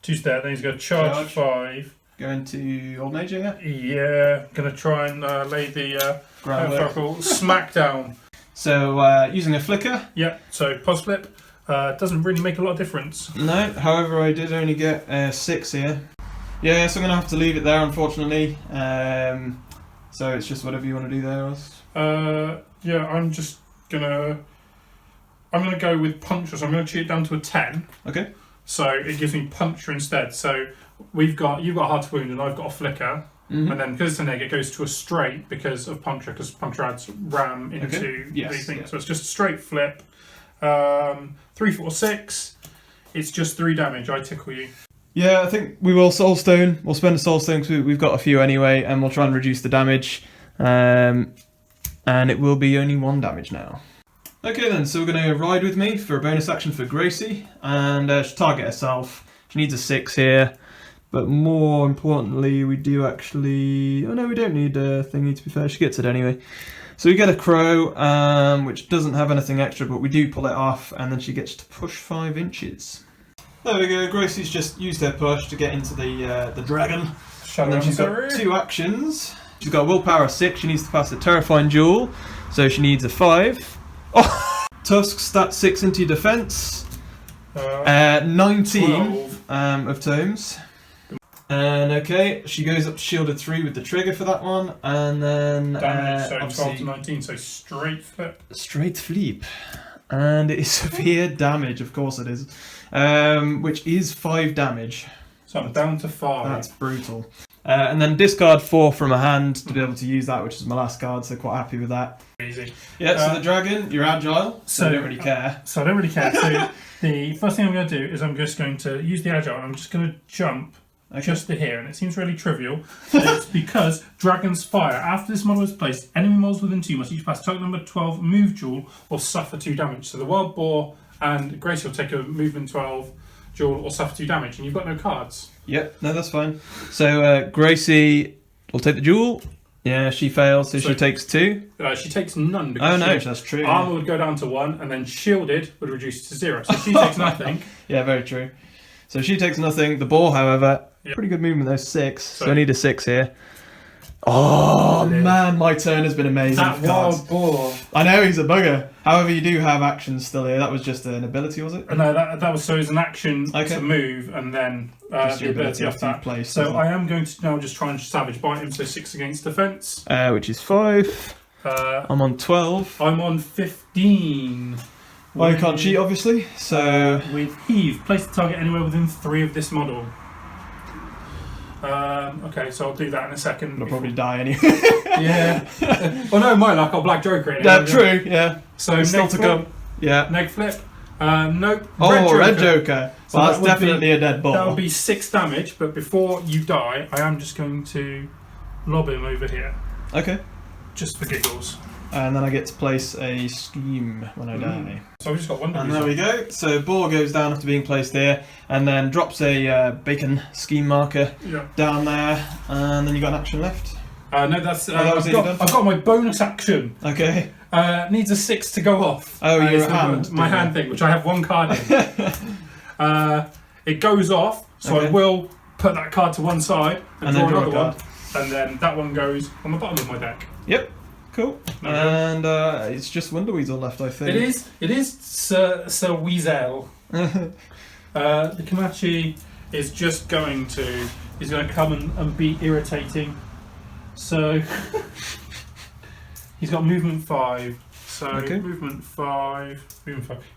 2 to there, then he's going to charge 5.
Going to Old Major, yeah?
Yeah, going to try and lay the
groundwork
smackdown.
So using a flicker.
Yep, so pos flip. Doesn't really make a lot of difference.
No, however I did only get 6 here. Yeah, so I'm going to have to leave it there unfortunately. So it's just whatever you want to do there, Oz.
Yeah, I'm going to go with Puncture, so I'm going to cheat it down to a 10.
Okay.
So it gives me Puncture instead. So you've got Heart of Wound and I've got a Flicker. Mm-hmm. And then because it's a neg, it goes to a straight because of Puncture, because Puncture adds ram into the thing. Yeah. So it's just a straight flip. 3, 4, 6. It's just 3 damage. I tickle you.
Yeah, I think we will Soulstone. We'll spend a Soulstone because we've got a few anyway, and we'll try and reduce the damage. And it will be only 1 damage now. Okay then, so we're going to ride with me for a bonus action for Gracie, and she'll target herself. She needs a 6 here, but more importantly, we do actually... Oh no, we don't need a thingy, to be fair. She gets it anyway. So we get a crow, which doesn't have anything extra, but we do pull it off, and then she gets to push 5 inches. There we go. Gracie's just used her push to get into the dragon. And then she's got 2 actions. She's got willpower 6. She needs to pass the terrifying duel, so she needs a 5. Oh! Tusk stat 6 into your defense. 19 of tomes. And okay, she goes up to shielded 3 with the trigger for that one, and then
damage, so 12 to 19, so straight flip.
Straight flip. And it is severe damage, of course it is. Which is 5 damage.
So I'm down to 5.
That's brutal. And then discard 4 from a hand to be able to use that, which is my last card, so quite happy with that.
Easy.
Yeah, so the dragon, you're agile, so I don't really care.
So the first thing I'm going to do is I'm just going to use the agile, and I'm just going to jump just to here, and it seems really trivial. It's because Dragon's Fire. After this model is placed, enemy models within 2 must each pass token number 12 move duel or suffer 2 damage. So the Wild Boar and Gracie will take a movement 12 duel or suffer 2 damage, and you've got no cards.
Yep, no, that's fine. So Gracie will take the duel. Yeah, she fails, so she takes 2.
She takes none because
that's true.
Armor would go down to 1, and then shielded would reduce to 0. So she takes nothing.
Yeah, very true. So she takes nothing. The boar, however,
Yep.
pretty good movement though, 6. So
So-
I need a 6 here. Oh man, my turn has been amazing.
That
for cards.
wild boar.
I know he's a bugger. However, you do have actions still here. That was just an ability, was it?
No, that was so it's an action
Okay.
to move and then
Just
the
your
ability
ability
after that.
to place,
So
isn't it?
I am going to now just try and savage bite him. So 6 against defense.
Which is 5. I'm on 12.
I'm on 15.
Well, you can't cheat, obviously. So
With heave, place the target anywhere within 3 of this model. Okay, so I'll do that in a second.
I'll probably die anyway.
Yeah. Oh no, my luck, I'll black joker it.
Yeah, true. Yeah.
So
Still
neg
to
flip,
come. Yeah.
Neg flip. Nope.
Oh, red joker.
So
Well,
that
that's
would
definitely
be-
a dead ball.
That'll be 6 damage, but before you die, I am just going to lob him over here,
Okay.
just for giggles.
And then I get to place a scheme when I die.
So I've just got one.
And there we go. So boar goes down after being placed here, and then drops a bacon scheme marker
Yeah.
down there, and then you got an action left.
No, that's.
that was
I've
it, done?
got my bonus action.
Okay.
Needs a 6 to go off.
Oh, your
it's
hand,
my
didn't
hand thing, which I have 1 card in. It goes off, so
Okay.
I will put that card to one side and,
And
draw
then draw a
another one,
card.
and then that one goes on the bottom of my deck.
Yep. Cool.
Okay.
And it's just Wonder Weasel left, I think.
It is Sir Weasel. The Comanche is just going to come and be irritating. So he's got movement 5. So
Okay.
movement 5.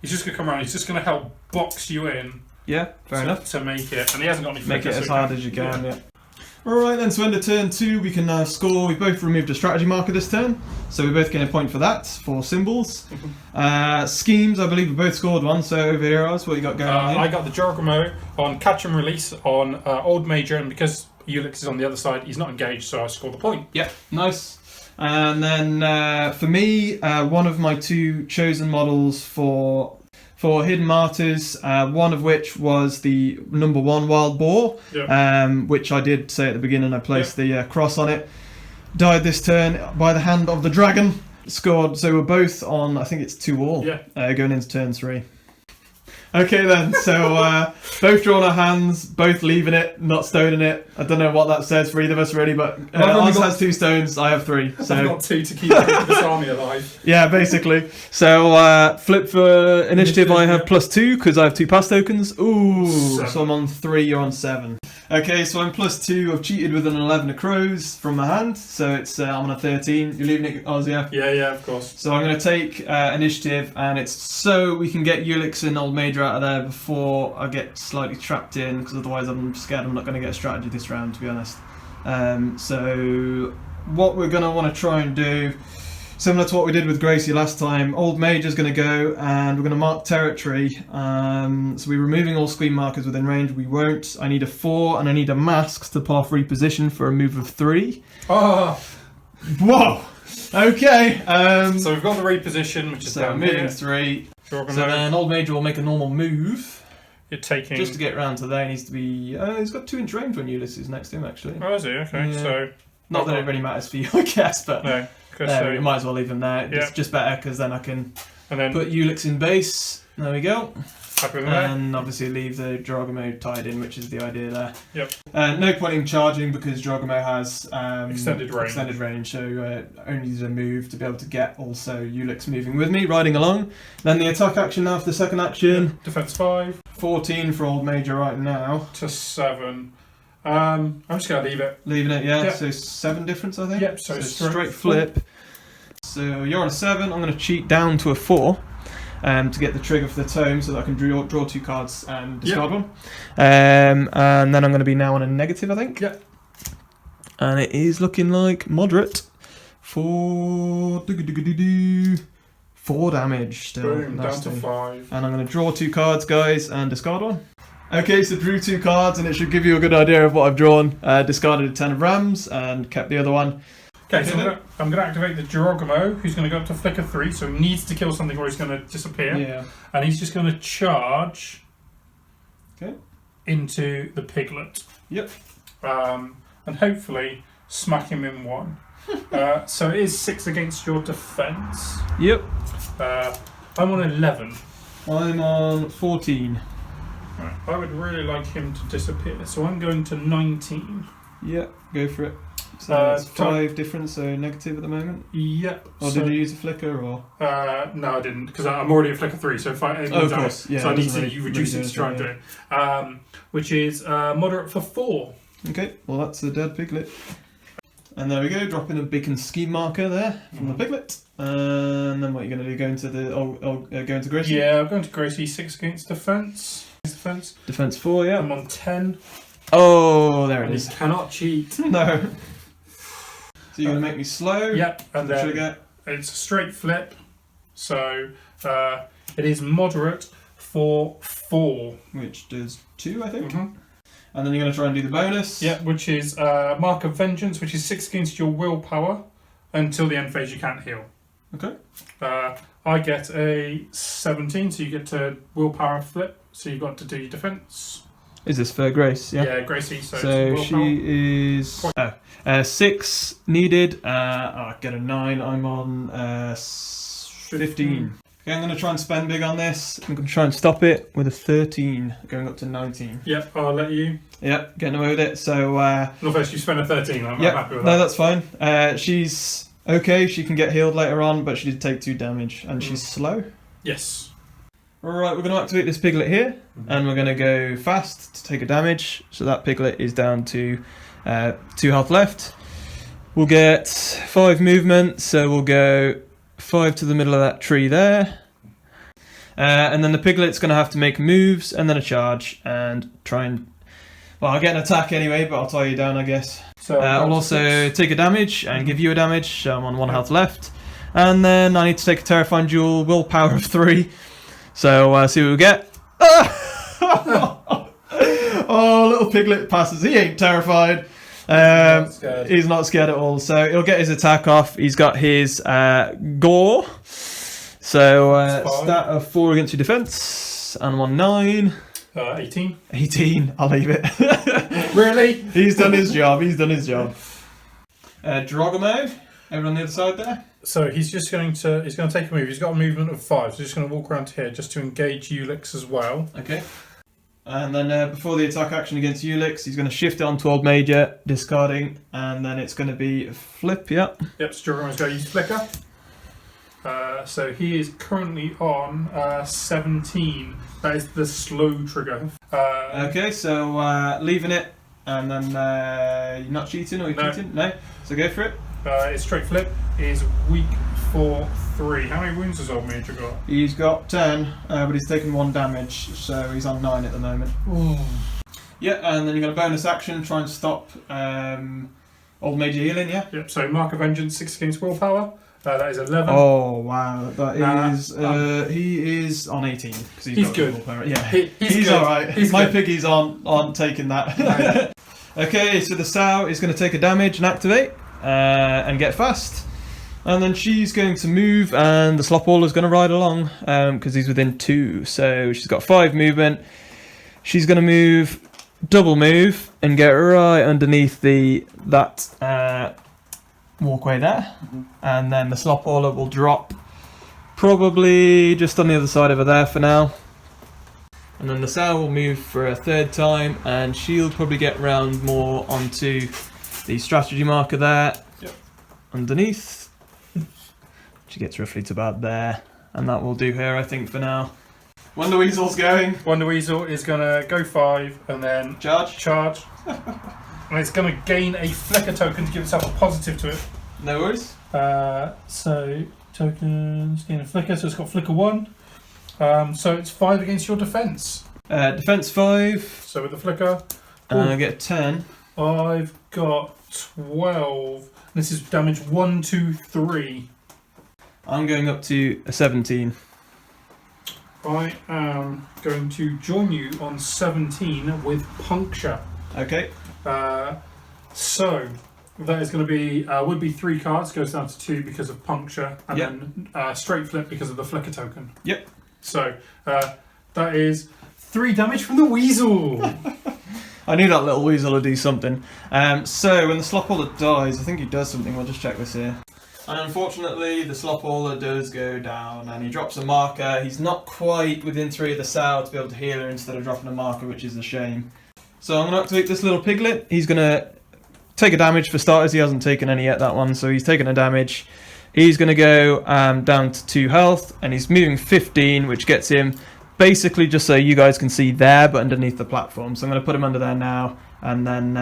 He's just going to come around. He's just going to help box you in.
Yeah, fair enough.
To make it, and he hasn't got any.
Make
flicker,
it as
so
hard as you can, yeah. Alright then, so end of turn 2, we can now score. We've both removed a strategy marker this turn, so we both get a point for that, for symbols. Schemes, I believe we both scored one, so over here, Oz, what you got going on here?
I got the Jorgramo on catch and release on Old Major, and because Ulix is on the other side, he's not engaged, so I score the point.
Yeah, nice. And then for me, one of my 2 chosen models for Hidden Martyrs, one of which was the number 1 Wild Boar, which I did say at the beginning, I placed the cross on it. Died this turn by the hand of the dragon. Scored, so we're both on, I think it's 2-all, going into turn 3. Okay then, so both drawn our hands, both leaving it, not stoning it. I don't know what that says for either of us really, but Oz has 2 stones, I have 3. So
I've got 2 to keep this army alive.
yeah, basically. So flip for initiative, I have +2 because I have 2 pass tokens. Ooh,
7.
so I'm on 3, you're on 7. Okay, so I'm +2. I've cheated with an 11 of crows from my hand, so it's I'm on a 13. You're leaving it, Oz, yeah?
Yeah, of course.
So I'm going to take initiative, and it's so we can get Ulix and Old Major out of there before I get slightly trapped in, because otherwise I'm scared I'm not going to get a strategy this round, to be honest. So what we're going to want to try and do, similar to what we did with Gracie last time, Old Major's going to go, and we're going to mark territory. So we're removing all screen markers within range. We won't. I need a 4, and I need a mask to path reposition for a move of 3.
Oh,
Whoa! Okay.
so we've got the reposition, which is
So
down
moving
here.
3. So
Jorgramo,
then Old Major will make a normal move.
you're taking.
Just to get round to there, he needs to be... he's got 2-inch range when Ulysses is next to him, actually.
Oh, is he? Okay,
Yeah.
so
Not that it really matters for you, I guess, but
no, because
we might as well leave him there.
Yeah.
It's just better, because then I can
and then
put Ulix in base. There we go.
happy with that.
And obviously leave the Jorgramo tied in, which is the idea there.
Yep.
No point in charging, because Jorgramo has
Extended range.
so only needs a move to be able to get also Ulix moving with me, riding along. Then the attack action now for the second action.
Defense 5
14 for Old Major right now.
to 7. I'm just gonna leave it.
Leaving it, yeah.
Yep.
So 7 difference, I think.
Yep. So,
straight flip. So you're on a 7. I'm going to cheat down to a 4 to get the trigger for the tome, so that I can draw 2 cards and discard one. And then I'm going to be now on a negative, I think.
Yep.
And it is looking like moderate for 4 damage still.
Boom, down
Nasty.
to 5.
And I'm going to draw 2 cards, guys, and discard one. Okay, so drew 2 cards, and it should give you a good idea of what I've drawn. Discarded a 10 of rams and kept the other one.
Okay, so I'm going to activate the Jorgramo, who's going to go up to flicker 3, so he needs to kill something or he's going to disappear.
Yeah.
And he's just going to charge
Okay.
into the piglet.
Yep.
And hopefully smack him in 1. So it is 6 against your defense.
Yep.
I'm on 11.
I'm on 14.
Right. I would really like him to disappear, so I'm going to 19.
Yeah, go for it. So that's 5 difference, so negative at the moment.
Yep.
Or did you use a flicker, or?
No, I didn't, because I'm already at flicker 3. So if I,
of course, yeah.
So I need to reduce it to try and do it. Which is moderate for 4.
Okay, well that's the dead piglet. And there we go, dropping a beacon scheme marker there from the piglet. And then what are you going to do? Go into the go into Gracie?
Yeah, I'm going to Gracie. 6 against defense.
Defense 4, yeah.
I'm on 10.
Oh, there it is.
You cannot cheat.
No. So you're going to make me slow?
Yep, and then
trigger.
It's a straight flip. So it is moderate for 4.
Which does 2, I think.
Mm-hmm.
And then you're going to try and do the bonus.
Yeah, which is Mark of Vengeance, which is 6 against your willpower. Until the end phase, you can't heal.
Okay.
I get a 17, so you get to willpower flip. So you've got to do your defense.
Is this for Grace? Yeah.
Yeah, Gracie. So
So she is 6 needed. I get a 9. I'm on 15. Okay, I'm going to try and spend big on this. I'm going to try and stop it with a 13, going up to 19.
Yep, I'll let you.
Yep, getting away with it. So.
No, first you spend a 13. I'm happy with that.
No, that's fine. She's okay. She can get healed later on, but she did take 2 damage, and she's slow.
Yes.
Alright, we're going to activate this piglet here, and we're going to go fast to take a damage. So that piglet is down to 2 health left. We'll get 5 movement, so we'll go 5 to the middle of that tree there. And then the piglet's going to have to make moves, and then a charge, and try and... Well, I'll get an attack anyway, but I'll tie you down, I guess. So I'll also take a damage, and give you a damage, so I'm on 1 health left. And then I need to take a Terrifying Duel, willpower of 3. So, see what we get. Oh, little piglet passes. He ain't terrified. He's not scared at all. So, he'll get his attack off. He's got his gore. So, stat of 4 against your defense. And 1 9.
18.
18. I'll leave it.
Really?
He's done his job. Drogomode. Over on the other side there.
So he's going to take a move. He's got a movement of 5, so he's just going to walk around here just to engage Ulix as well.
Okay. And then before the attack action against Ulix, he's going to shift it onto Old Major, discarding, and then it's going to be a flip, Yep,
so everyone's going to use Flicker. So he is currently on 17. That is the slow trigger.
Okay, so leaving it, and then you're not cheating, or you're cheating? No. So go for it.
His straight flip is weak for 3. How many wounds has Old Major got?
He's got 10, but he's taken 1 damage, so he's on 9 at the moment.
Ooh.
Yeah, and then you've got a bonus action, try and stop Old Major healing, yeah?
Yep, so Mark of Vengeance, 6 against willpower. That is 11.
Oh, wow. That is... he is on 18.
He's good.
Willpower. Yeah,
he's
alright. My piggies aren't taking that. Okay, so the sow is going to take a damage and activate. And get fast, and then she's going to move, and the Slopwall is going to ride along because he's within 2, so she's got 5 movement. She's going to double move and get right underneath that walkway there, and then the Slopwaller will drop probably just on the other side over there for now, and then the sow will move for a 3rd time, and she'll probably get round more onto the strategy marker there, underneath. She gets roughly to about there, and that will do her, I think, for now. Wonder Weasel's going.
Wonder Weasel is going to go 5 and then charge. And it's going to gain a flicker token to give itself a positive to it.
No worries.
So tokens gain a flicker, so it's got flicker 1. So it's 5 against your defense.
Defense 5.
So with the flicker,
and I get 10.
I've got 12. This is damage 1, 2, 3.
I'm going up to a 17.
I am going to join you on 17 with puncture.
Okay.
So that is going to be would be 3 cards, goes down to 2 because of puncture, and then straight flip because of the flicker token.
Yep.
So that is 3 damage from the weasel.
I knew that little weasel would do something. So when the Slopwaller dies, I think he does something. We'll just check this here. And unfortunately, the Slopwaller does go down, and he drops a marker. He's not quite within 3 of the Sow to be able to heal her instead of dropping a marker, which is a shame. So I'm going to activate this little piglet. He's going to take a damage for starters. He hasn't taken any yet, that one, so he's taken a damage. He's going to go down to 2 health, and he's moving 15, which gets him basically just so you guys can see there, but underneath the platform. So I'm going to put him under there now, and then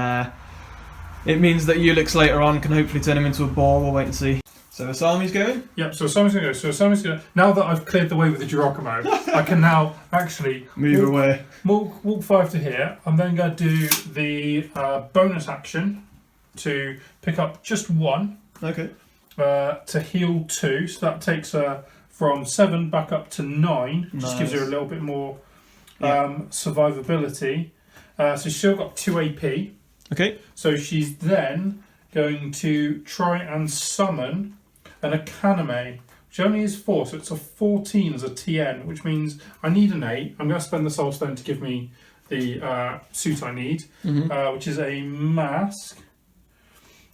it means that Ulix later on can hopefully turn him into a ball. We'll wait and see. So Asami's going?
Yep, so Asami's going to go. So Asami's going to... Now that I've cleared the way with the Girocomo, I can now actually...
Move away.
Walk 5 to here. I'm then going to do the bonus action to pick up just 1.
Okay.
To heal 2. So that takes her from 7 back up to 9. Nice. Just gives her a little bit more survivability. So she's still got 2 AP.
Okay.
So she's then going to try and summon an Akaname, which only is 4, so it's a 14 as a TN, which means I need an 8. I'm going to spend the Soul Stone to give me the suit I need, which is a mask.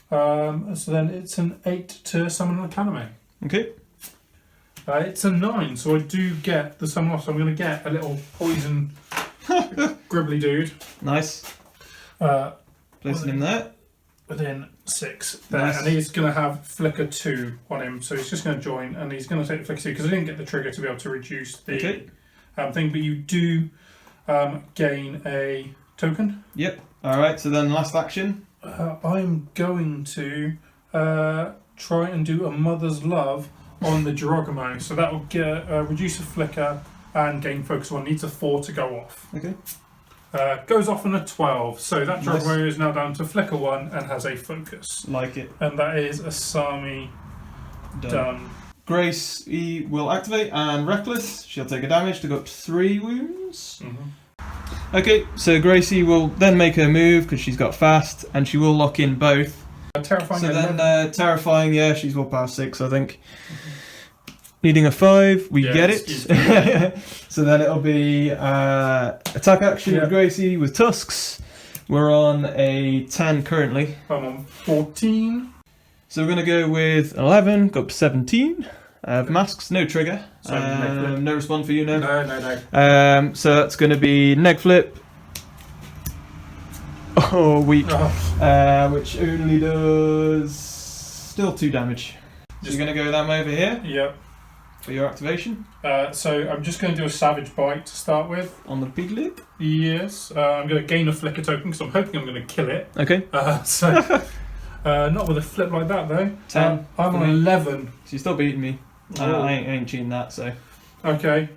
So then it's an 8 to summon an Akaname.
Okay.
It's a 9, so I do get the summon off, so I'm going to get a little poison gribbly dude.
Nice. Placing him there.
Within 6 there,
Nice.
And he's going to have Flicker 2 on him, so he's just going to join, and he's going to take the Flicker 2 because I didn't get the trigger to be able to reduce the thing, but you do gain a token.
Yep. Alright, so then last action.
I'm going to try and do a Mother's Love on the Girocomo, so that will get reduce a Flicker and gain Focus 1. Needs a 4 to go off.
Okay.
Goes off on a 12, so that Girocomo is now down to Flicker 1 and has a Focus.
Like it.
And that is Asami done.
Grace will activate, and Reckless, she'll take a damage to go up to 3 wounds. Okay, so Gracie will then make her move because she's got fast, and she will lock in both.
Terrifying.
So then Terrifying, yeah, she's willpower 6, I think. Needing a 5, we get it. So then it'll be attack action with Gracie with Tusks. We're on a 10 currently.
I'm on 14.
So we're going to go with 11, go up to 17. Masks, no trigger. No response for you, no?
No.
So that's going to be neg flip. Oh, weak. Which only does still 2 damage. So you're going to go with that over here?
Yep.
For your activation?
So I'm just going to do a Savage Bite to start with.
On the piglet?
Yes. I'm going to gain a Flicker token because I'm hoping I'm going to kill it.
Okay.
Not with a flip like that though.
10.
I'm on 11.
So you're still beating me. I ain't cheating that, so.
Okay.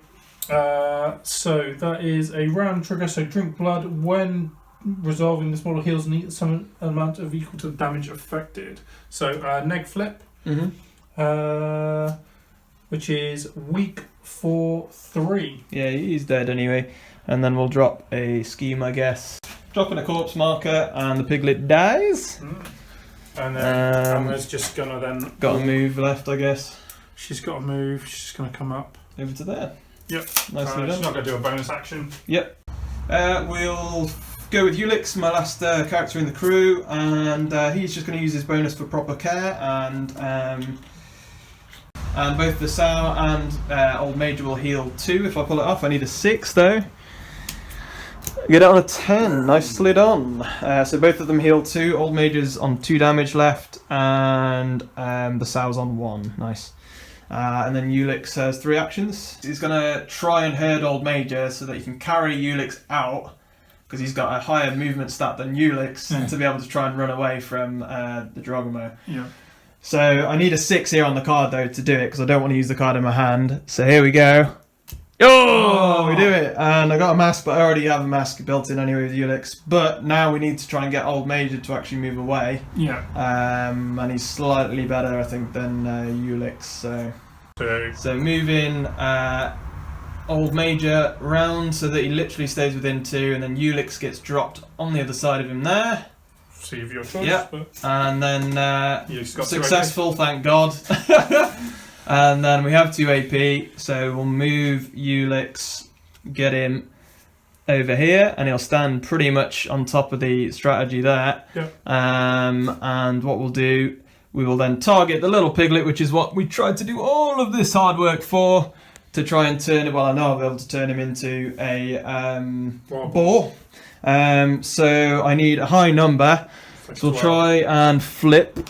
So that is a round trigger. So drink blood when resolving. This model heals some amount of equal to the damage affected. So neg flip. Which is weak for 3.
Yeah, he's dead anyway. And then we'll drop a scheme, I guess. Dropping a corpse marker, and the piglet dies.
And then Emma's just gonna then...
Got a move left, I guess.
She's got a move. She's just gonna come up.
Over to there.
Yep.
Nicely done.
She's not gonna do a bonus action.
Yep. We'll go with Ulix, my last character in the crew, and he's just going to use his bonus for proper care, and both the Sow and Old Major will heal 2 if I pull it off. I need a 6 though. Get it on a 10, nicely done. So both of them heal 2, Old Major's on 2 damage left, and the Sow's on 1, nice. And then Ulix has 3 actions. He's going to try and herd Old Major so that he can carry Ulix out, because he's got a higher movement stat than Ulix to be able to try and run away from the Girocomo.
Yeah.
So I need a 6 here on the card though to do it, because I don't want to use the card in my hand. So here we go. Oh, we do it. And I got a mask, but I already have a mask built in anyway with Ulix. But now we need to try and get Old Major to actually move away.
Yeah.
And he's slightly better, I think, than Ulix. So moving Old Major round so that he literally stays within 2, and then Ulix gets dropped on the other side of him there.
See if your choice.
Yeah. And then successful,
2
thank God. And then we have 2 AP, so we'll move Ulix, get him over here, and he'll stand pretty much on top of the strategy there.
Yep.
And what we'll do, we will then target the little piglet, which is what we tried to do all of this hard work for, to try and turn it. Well, I know I'll be able to turn him into a boar. So I need a high number. So we'll try and flip.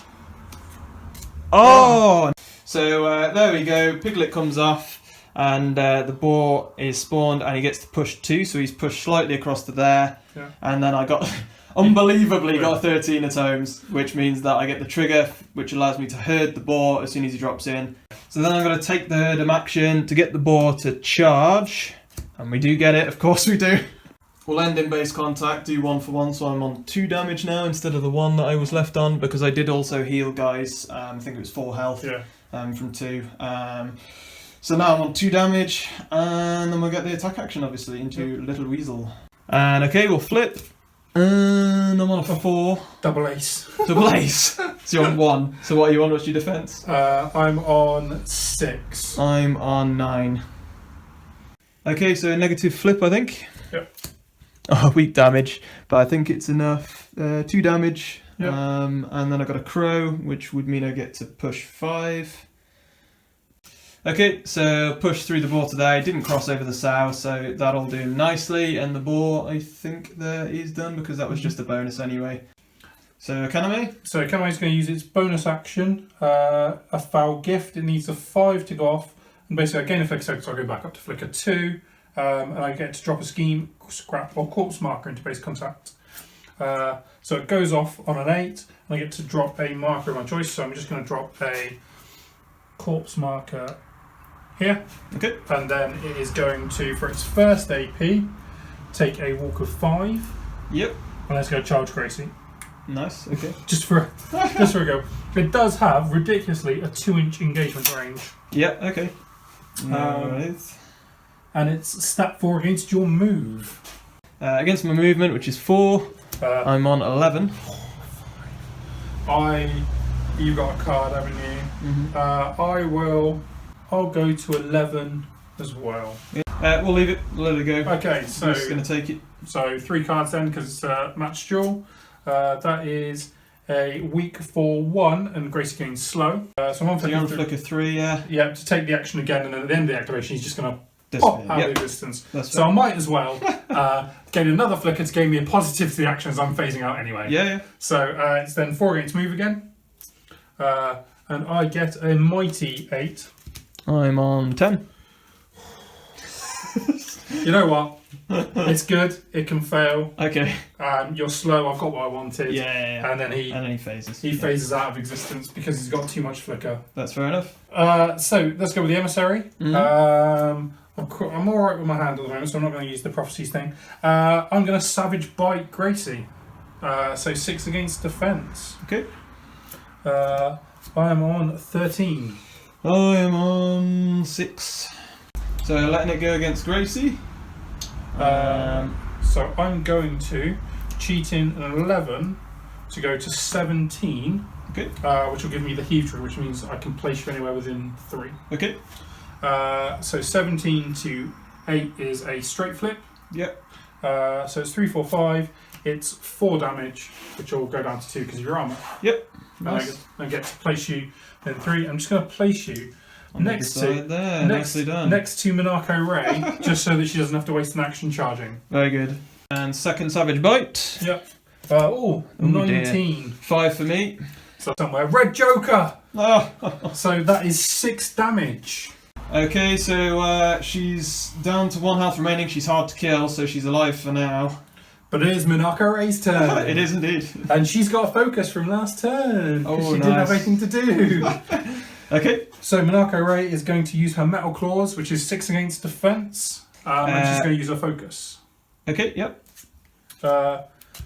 Oh! So there we go. Piglet comes off, and the boar is spawned, and he gets to push 2. So he's pushed slightly across to there, and then I got unbelievably got 13 atoms, which means that I get the trigger, which allows me to herd the boar as soon as he drops in. So then I'm going to take the herdem action to get the boar to charge, and we do get it. Of course we do. We'll end in base contact, do 1 for 1, so I'm on 2 damage now instead of the 1 that I was left on, because I did also heal guys. I think it was 4 health from 2. So now I'm on 2 damage, and then we'll get the attack action obviously into Little Weasel. And okay, we'll flip, and I'm on a 4.
Double ace.
Double ace. So you're on 1. So what are you on? What's your defense?
I'm on 6.
I'm on 9. Okay, so a negative flip, I think.
Yep.
Oh, weak damage, but I think it's enough. 2 damage,
yep.
And then I got a crow, which would mean I get to push 5. Okay, so push through the boar today. Didn't cross over the sow, so that'll do nicely. And the boar, I think, there is done because that was just a bonus anyway. So Kaname?
So Kaname's going to use its bonus action, a foul gift. It needs a 5 to go off, and basically I gain a flicker, so I go back up to flicker 2. And I get to drop a scheme, scrap, or corpse marker into base contact. So it goes off on an 8, and I get to drop a marker of my choice. So I'm just going to drop a corpse marker here.
Okay.
And then it is going to, for its first AP, take a walk of 5.
Yep.
And let's go charge Gracie.
Nice. Okay.
Just for a go. It does have ridiculously a 2-inch engagement range.
Yep. Okay. Right.
And it's stat 4 against your move.
Against my movement, which is 4, I'm on 11.
You've got a card, haven't you? Mm-hmm. I'll go to 11 as well.
We'll leave it, let it go.
Okay, so
I'm just going to take it.
So 3 cards then, because it's a match duel. That is a weak for 1, and Gracie gains slow. So I'm on
flicker 3, yeah.
Yeah, to take the action again, and then at the end of the activation, he's just going to pop out of existence. So I might as well gain another flicker to gain me a positive to the action as I'm phasing out anyway.
Yeah.
So it's then 4 against move again. And I get a mighty 8.
I'm on 10.
You know what? It's good. It can fail.
Okay.
You're slow. I've got what I wanted.
Yeah.
And then he
phases.
He phases out of existence because he's got too much flicker.
That's fair enough.
So let's go with the emissary.
Mm-hmm.
I'm all right with my hand at the moment, so I'm not going to use the prophecies thing. I'm going to savage bite Gracie. So 6 against defense.
Okay.
I am on 13.
I am on 6. So letting it go against Gracie.
So I'm going to cheat in an 11 to go to 17.
Okay.
Which will give me the heave trigger, which means I can place you anywhere within 3.
Okay.
So 17 to 8 is a straight flip.
Yep.
So it's 3, 4, 5. It's 4 damage, which will go down to 2 because of your armor.
Yep. Nice.
I get to place you in 3. I'm just going to place you next to Minako Ray, just so that she doesn't have to waste an action charging.
Very good. And second savage bite.
Yep. 19.
Dear. 5 for me.
So somewhere. Red Joker!
Oh.
So that is 6 damage.
Okay, so she's down to 1 health remaining. She's hard to kill, so she's alive for now.
But it is Minako Ray's turn.
It is indeed.
And she's got a focus from last turn.
Oh,
she didn't have anything to do.
Okay.
So Minako Ray is going to use her Metal Claws, which is 6 against defense. And she's going to use her focus.
Okay, yep.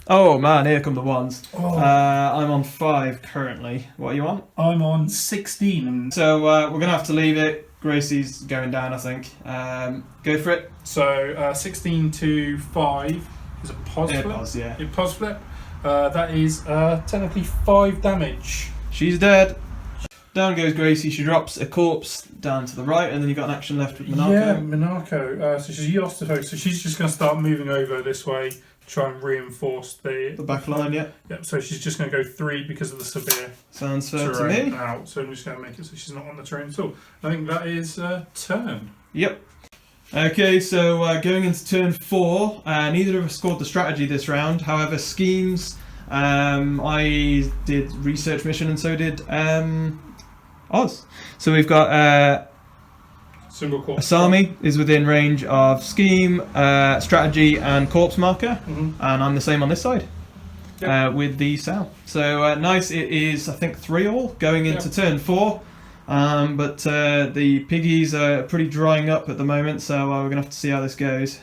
Oh
man, here come the ones. I'm on 5 currently. What are you on?
I'm on 16.
So we're going to have to leave it. Gracie's going down, I think. Go for it.
So 16 to 5 is a pos flip.
Yeah.
Pos flip. That is technically 5 damage.
She's dead. Down goes Gracie. She drops a corpse down to the right, and then you've got an action left with Minako.
Yeah, Minako. So she's lost the focus. So she's just going to start moving over this way try and reinforce the
back line, yeah.
Yep, so she's just going to go 3 because of the severe
Sounds fair to
terrain
me.
out. So I'm just going to make it so she's not on the terrain at all. I think that is turn.
Yep. Okay, so going into turn 4, neither of us scored the strategy this round. However, schemes, I did research mission and so did Oz. So we've got Asami is within range of scheme, strategy and corpse marker, and I'm the same on this side with the Sal. So nice, it is I think 3-all going into turn 4. But the piggies are pretty drying up at the moment, so we're going to have to see how this goes.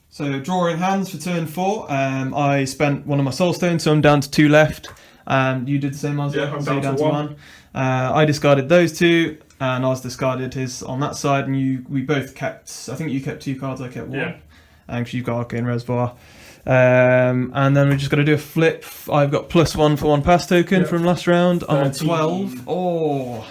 So drawing hands for turn 4, I spent one of my soul stones, so I'm down to 2 left. You did the same, Oz?
Yeah, I'm
so
down to 1.
I discarded those 2, and Oz discarded his on that side, and we both kept, I think you kept 2 cards, I kept 1. And you've got Arcane Reservoir. And then we're just going to do a flip. I've got +1 for 1 pass token from last round. I'm on 12. Oh!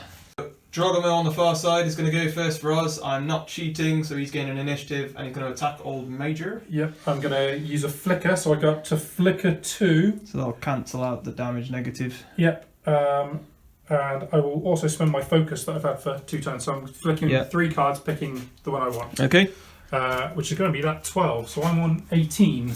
Drogomo on the far side is going to go first for us. I'm not cheating, so he's gaining initiative and he's going to attack Old Major.
Yep, I'm going to use a flicker, so I go up to flicker 2.
So that'll cancel out the damage negative.
Yep, and I will also spend my focus that I've had for 2 turns, so I'm flicking 3 cards, picking the one I want.
Okay.
Which is going to be that 12, so I'm on 18.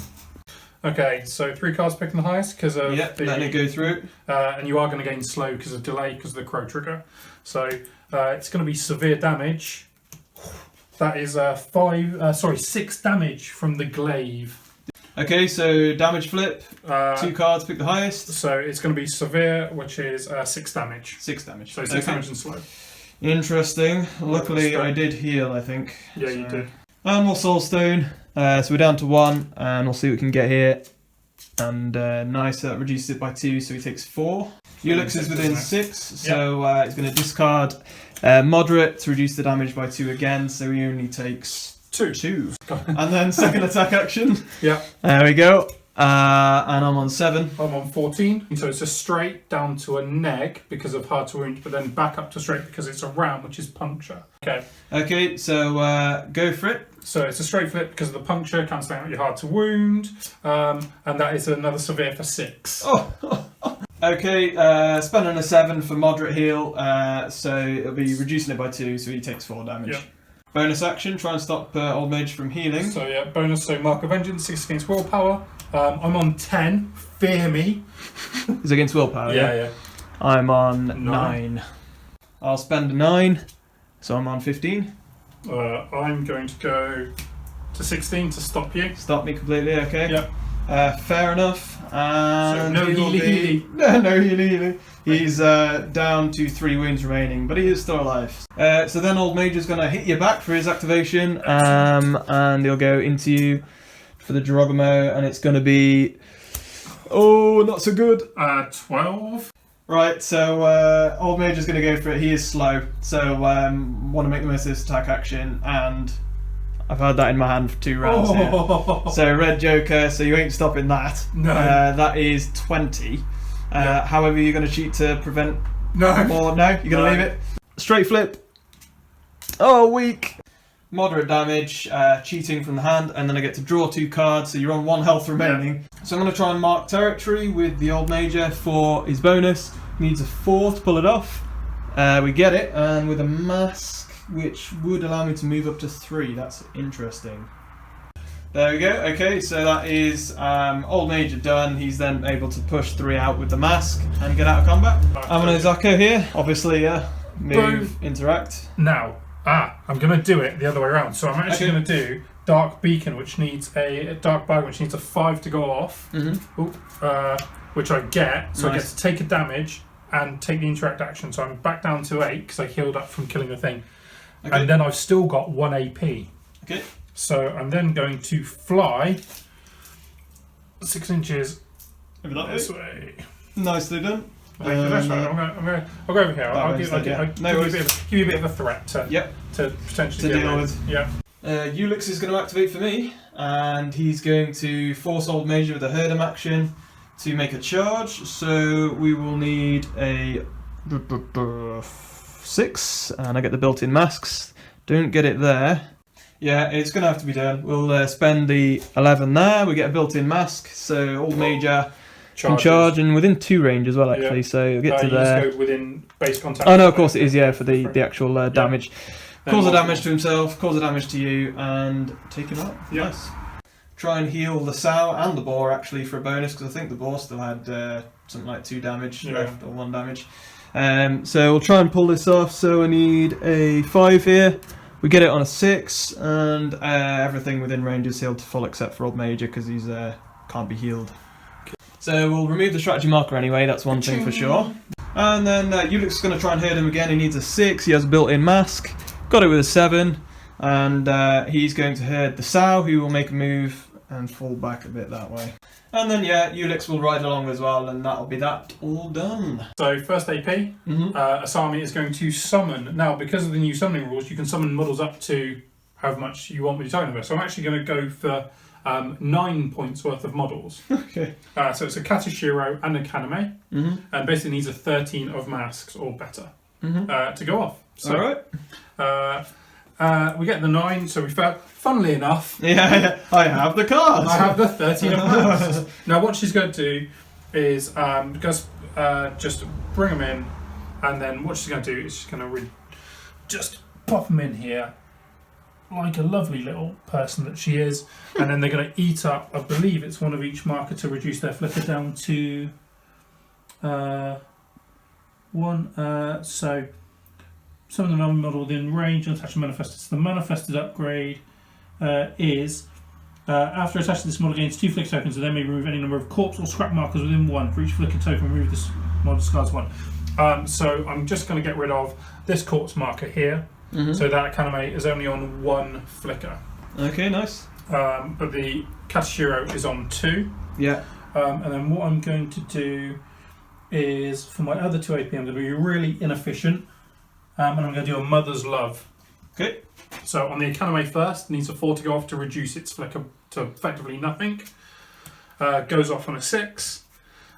Okay, so 3 cards picking the highest because of
letting it go through.
And you are going to gain slow because of delay because of the crow trigger. So it's going to be severe damage. That is 6 damage from the glaive.
Okay, so damage flip. 2 cards, pick the highest.
So it's going to be severe, which is 6 damage.
6 damage.
So 6 damage and slow.
Interesting. Luckily, I did heal, I think.
Yeah, you did.
And more soul stone. So we're down to 1, and we'll see what we can get here. And nice, reduces it by 2, so he takes 4. Ulix is within 6, so he's going to discard moderate to reduce the damage by 2 again, so he only takes 2. And then second attack action.
Yeah.
There we go. And I'm on 7.
I'm on 14. So it's a straight down to a neg because of hard to wound, but then back up to straight because it's a round, which is puncture. Okay. Okay, so go for it. So it's a straight flip because of the puncture, cancelling out your hard to wound, and that is another severe for 6.
Okay, spending a 7 for moderate heal, so it'll be reducing it by 2, so he takes 4 damage.
Yep.
Bonus action, try and stop Old Mage from healing.
So yeah, bonus, so Mark of Vengeance, 6 against willpower. I'm on 10, fear me.
Is against willpower,
yeah?
I'm on 9. I'll spend a 9, so I'm on 15.
I'm going to go to 16 to stop you.
Stop me completely, okay.
Yep.
Fair enough. And
so no healy.
No healy. He's down to 3 wounds remaining, but he is still alive. So then Old Mage is going to hit you back for his activation, and he'll go into you for the Geronimo, and it's going to be... Oh, not so good.
12.
Right, so Old Mage is going to go for it. He is slow, so want to make the most of this attack action, and I've had that in my hand for 2 rounds here. So Red Joker, so you ain't stopping that.
No.
That is 20. However, you're going to cheat to prevent more. No, you're going to leave it. Straight flip. Oh, weak. Moderate damage, cheating from the hand, and then I get to draw 2 cards, so you're on 1 health remaining. So I'm going to try and mark territory with the Old Major for his bonus. Needs a 4 to pull it off. We get it, and with a mask, which would allow me to move up to 3. That's interesting. There we go. Okay, so that is Old Major done. He's then able to push 3 out with the mask and get out of combat. I'm on Zako here. Obviously, move, interact.
Now, I'm going to do it the other way around. So I'm actually going to do Dark Beacon, which needs a Dark Bag, which needs a 5 to go off, which I get. So I get to take a damage and take the interact action. So I'm back down to 8 because I healed up from killing the thing. Okay. And then I've still got 1 AP.
Okay.
So I'm then going to fly 6 inches this way.
Nicely done.
That's right. I'll go over here. I'll give you a bit of a threat to potentially
deal with.
Yeah.
Ulix is going to activate for me, and he's going to force Old Major with a Herdem action to make a charge. So we will need a 6, and I get the built-in masks. Don't get it there. Yeah, it's going to have to be done. We'll spend the 11 there. We get a built-in mask, so Old Major can charge, and within 2 range as well, actually. Yeah. So you'll get to there.
Just go within base contact.
Oh no, of course it is. Yeah, for the actual damage. Cause the damage to himself, cause the damage to you, and take him out.
Yes.
Nice. Try and heal the sow and the boar actually for a bonus, because I think the boar still had something like 2 damage left, or 1 damage. So we'll try and pull this off. So I need a 5 here. We get it on a 6, and everything within range is healed to full except for Old Major, because he's can't be healed. So we'll remove the strategy marker anyway, that's one thing for sure. And then Ulix is going to try and hurt him again. He needs a 6, he has a built-in mask. Got it with a 7, and he's going to hurt the sow, who will make a move and fall back a bit that way. And then Ulix will ride along as well, and that'll be that all done.
So first AP, Asami is going to summon. Now, because of the new summoning rules, you can summon models up to however much you want with your token number. So I'm actually going to go for 9 points worth of models.
Okay.
So it's a Katashiro and a Kaname, and basically needs a 13 of masks or better to go off. So,
alright.
We get the 9, so we felt, funnily enough...
Yeah, I have the cards!
I have the 13 of masks. Now what she's going to do is, just bring them in, and then what she's going to do is she's going to just pop them in here, like a lovely little person that she is, and then they're going to eat up, I believe it's 1 of each marker to reduce their flicker down to 1. So some of the non-model within range and attach a manifested. So the manifested upgrade is after attaching this model gains 2 flicker tokens, and then may remove any number of corpse or scrap markers within 1. For each flicker token, remove this model discards 1. So I'm just going to get rid of this corpse marker here. So that Kaname is only on 1 flicker.
Okay, nice.
But the Katashiro is on 2.
Yeah.
And then what I'm going to do is, for my other 2 AP, I'm going to be really inefficient. And I'm going to do a Mother's Love.
Okay.
So on the Kaname first, needs a 4 to go off to reduce its flicker to effectively nothing. Goes off on a 6.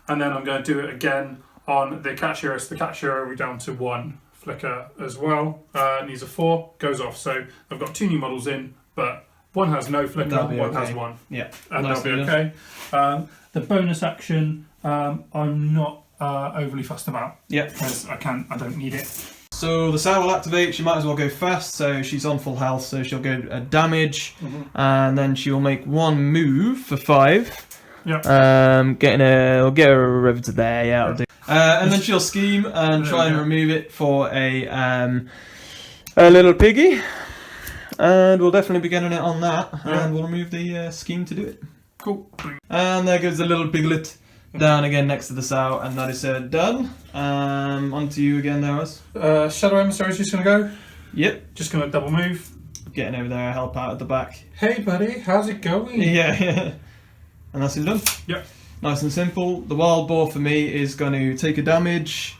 And then I'm going to do it again on the Katashiro. So the Katashiro we're down to 1 flicker as well. Needs a 4, goes off. So I've got 2 new models in, but 1 has no flicker, 1 has 1.
Yeah.
And that'll be okay. The bonus action, I'm not overly fussed about.
Yeah.
Because I don't need it.
So the sow will activate, she might as well go fast, so she's on full health, so she'll go damage, and then she will make 1 move for 5.
Yeah.
We'll get her over to there, yeah. I'll do. And then she'll scheme and try and remove it for a little piggy. And we'll definitely be getting it on that, and we'll remove the scheme to do it.
Cool.
And there goes the little piglet down again next to the sow, and that is done. On to you again there, Oz.
Shadow Emissary is just going to go.
Yep.
Just going to double move.
Getting over there, help out at the back.
Hey buddy, how's it going?
Yeah. And that's it done.
Yep.
Nice and simple. The wild boar for me is going to take a damage.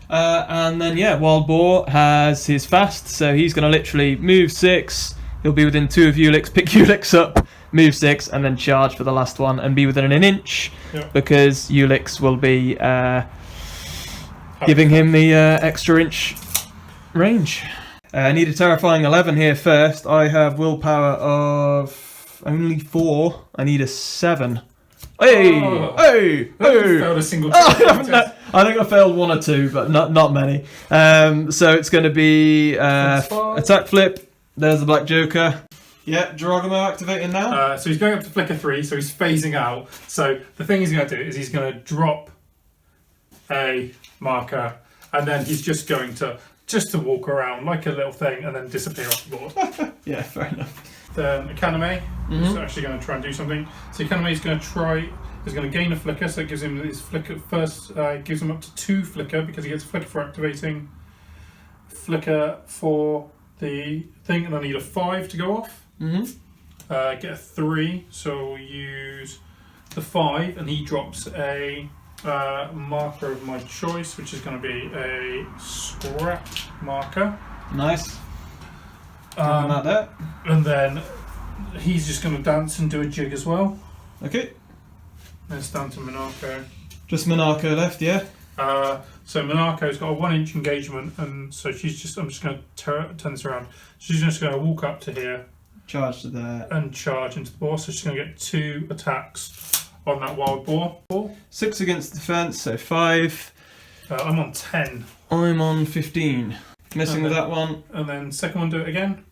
And then wild boar has his fast, so he's going to literally move 6. He'll be within 2 of Ulix, pick Ulix up, move 6, and then charge for the last one and be within an inch, because Ulix will be giving him the extra inch range. I need a terrifying 11 here first. I have willpower of only 4. I need a 7. Hey! Hey! Hey!
Failed a single
I think I failed 1 or 2, but not many. So it's going to be attack flip. There's the Black Joker. Yeah, Geronimo activating now.
So he's going up to flicker 3, so he's phasing out. So the thing he's going to do is he's going to drop a marker, and then he's just going to walk around like a little thing and then disappear off the board.
Yeah, fair enough.
Then Kaname is actually going to try and do something. So Kaname is going to gain a flicker, so it gives him his flicker first, gives him up to 2 flicker because he gets a flicker for activating, flicker for the thing, and I need a 5 to go off. Get a 3, so we'll use the 5, and he drops a marker of my choice, which is going to be a scrap marker.
Nice.
And then he's just going to dance and do a jig as well.
Okay.
Let's down to Monarco.
Just Monarco left, yeah.
So Monarco's got a 1 inch engagement, and so I'm just going to turn this around. She's just going to walk up to here
Charge to there.
And charge into the boar, so she's going to get 2 attacks on that wild boar.
6 against defense, so 5.
I'm on 10.
I'm on 15. Missing with that one.
And then second one, do it again.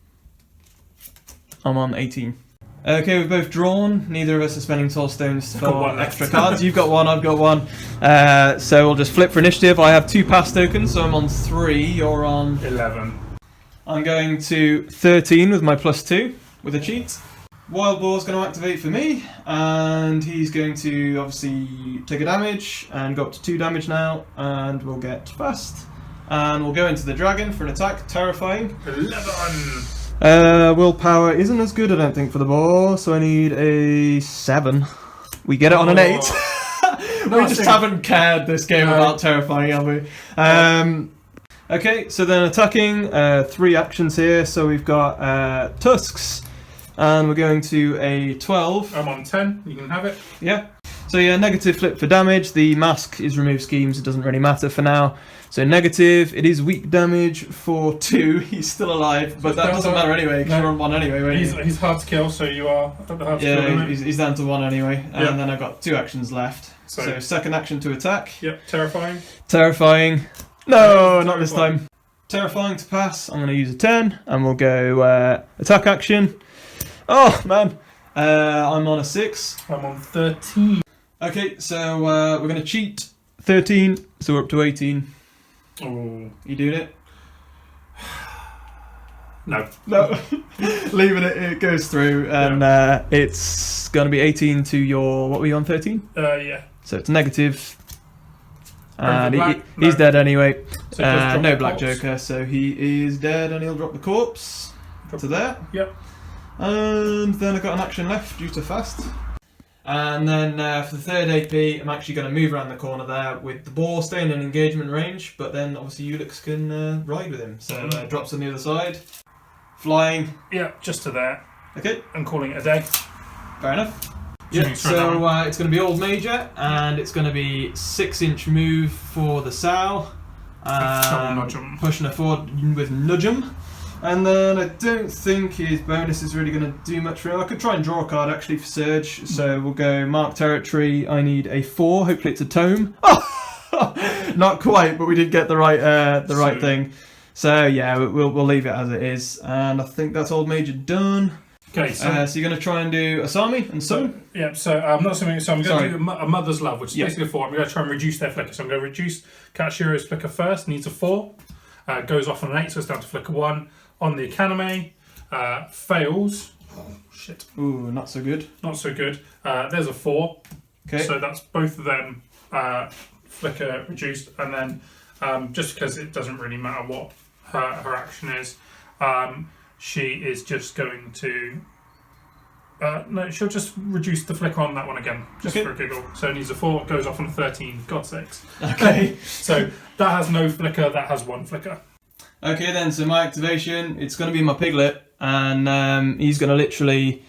I'm on 18. Okay, we've both drawn. Neither of us are spending soul stones
I've got
for
one
extra
left.
cards. You've got one, I've got one. So we'll just flip for initiative. I have 2 pass tokens, so I'm on 3. You're on
11.
I'm going to 13 with my +2 with a cheat. Wild Boar's going to activate for me, and he's going to obviously take a damage and go up to 2 damage now, and we'll get fast. And we'll go into the dragon for an attack. Terrifying.
11.
Willpower isn't as good, I don't think, for the boar, so I need a 7. We get it on an 8. We just haven't cared this game about terrifying, have we? Okay, so then attacking, 3 actions here, so we've got tusks, and we're going to a 12.
I'm on 10, you can have it.
Yeah. So yeah, negative flip for damage. The mask is remove schemes, it doesn't really matter for now. So negative, it is weak damage for 2. He's still alive, but that doesn't matter anyway, because you're on 1 anyway, won't you?
He's hard to kill, so you are at the hard to kill limit.
He's down to 1 anyway. And then I've got 2 actions left. So second action to attack.
Yep, terrifying.
Terrifying. No, not this time. Terrifying to pass. I'm going to use a 10, and we'll go attack action. Oh, man. I'm on a 6.
I'm on 13.
Okay, so we're going to cheat. 13, so we're up to 18.
Oh.
You doing it?
No.
No. Leaving it, it goes through, and it's going to be 18 to your, what were you on, 13?
Yeah.
So it's negative. And
No.
he's dead anyway.
So just drop
no
the
black
corpse.
joker, so he is dead, and he'll drop the corpse to there.
Yep.
And then I've got an action left due to fast. And then for the third AP, I'm actually going to move around the corner there with the boar staying in engagement range, but then obviously Ulix can ride with him. So drops on the other side. Flying.
Yeah, just to there.
Okay.
I'm calling it a day.
Fair enough.
Yeah,
Yeah, so it's going to be Old Major, and it's going to be 6-inch move for the sow.
Nudge 'em.
Pushing her forward with Nudge 'em. And then I don't think his bonus is really going to do much for him. I could try and draw a card actually for Surge. So we'll go Mark Territory. I need a 4. Hopefully it's a tome. Oh! Not quite, but we did get the right thing. So yeah, we'll leave it as it is. And I think that's Old Major done.
Okay, so
you're going to try and do Asami and Sun?
yeah, so I'm not assuming. So I'm going to do a Mother's Love, which is
Yeah.
basically a 4. I'm going to try and reduce their flicker. So I'm going to reduce Katshiro's flicker first. Needs a 4. Goes off on an 8, so it's down to flicker 1. On the Akaname, fails. Oh, shit.
Ooh, not so good.
Not so good. There's a 4.
Okay.
So that's both of them flicker reduced, and then just because it doesn't really matter what her action is, she is just going to. No, she'll just reduce the flicker on that one again, just for a giggle. So it needs a 4, goes off on a 13. God's sakes.
Okay.
So that has no flicker, that has 1 flicker.
Okay then, so my activation, it's going to be my piglet, and he's going to literally,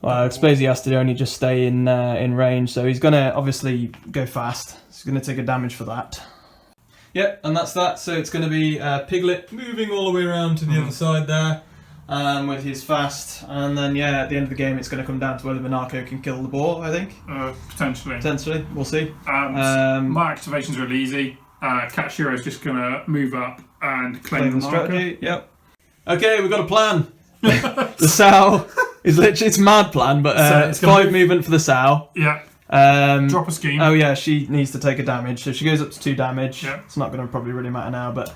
well, I suppose he has to only just stay in range, so he's going to obviously go fast. He's going to take a damage for that. Yep, and that's that, so it's going to be Piglet moving all the way around to the other side there, with his fast, and then yeah, at the end of the game it's going to come down to whether Monaco can kill the boar, I think.
Potentially.
Potentially, we'll see.
My activation's really easy. Katshiro's just going to move up and claim the
strategy. Yep. Okay, we've got a plan. The sow is literally, it's a mad plan, but it's 5 movement for the sow.
Yeah. Drop a scheme.
Oh yeah, she needs to take a damage, so she goes up to 2 damage.
Yeah.
It's not going to probably really matter now, but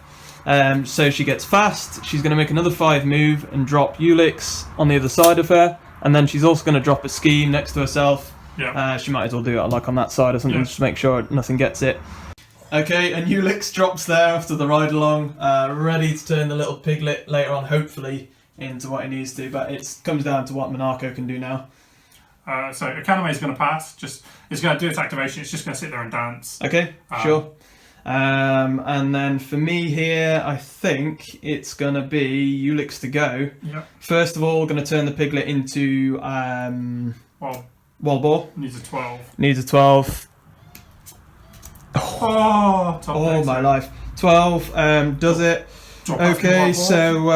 so she gets fast. She's going to make another 5 move and drop Ulix on the other side of her, and then she's also going to drop a scheme next to herself.
Yeah.
She might as well do it like on that side or something, just to make sure nothing gets it. Okay, and Ulix drops there after the ride along, ready to turn the little piglet later on, hopefully, into what he needs to, but it comes down to what Monaco can do now.
So Akaname is going to pass. It's going to do its activation. It's just going to sit there and dance.
Okay, sure. And then for me here, I think it's going to be Ulix to go.
Yep.
First of all, going to turn the piglet into
Wild
boar.
Needs a 12.
Needs a 12.
Oh
my life. 12 does it.
Drop back to
Okay,
wild boar.
so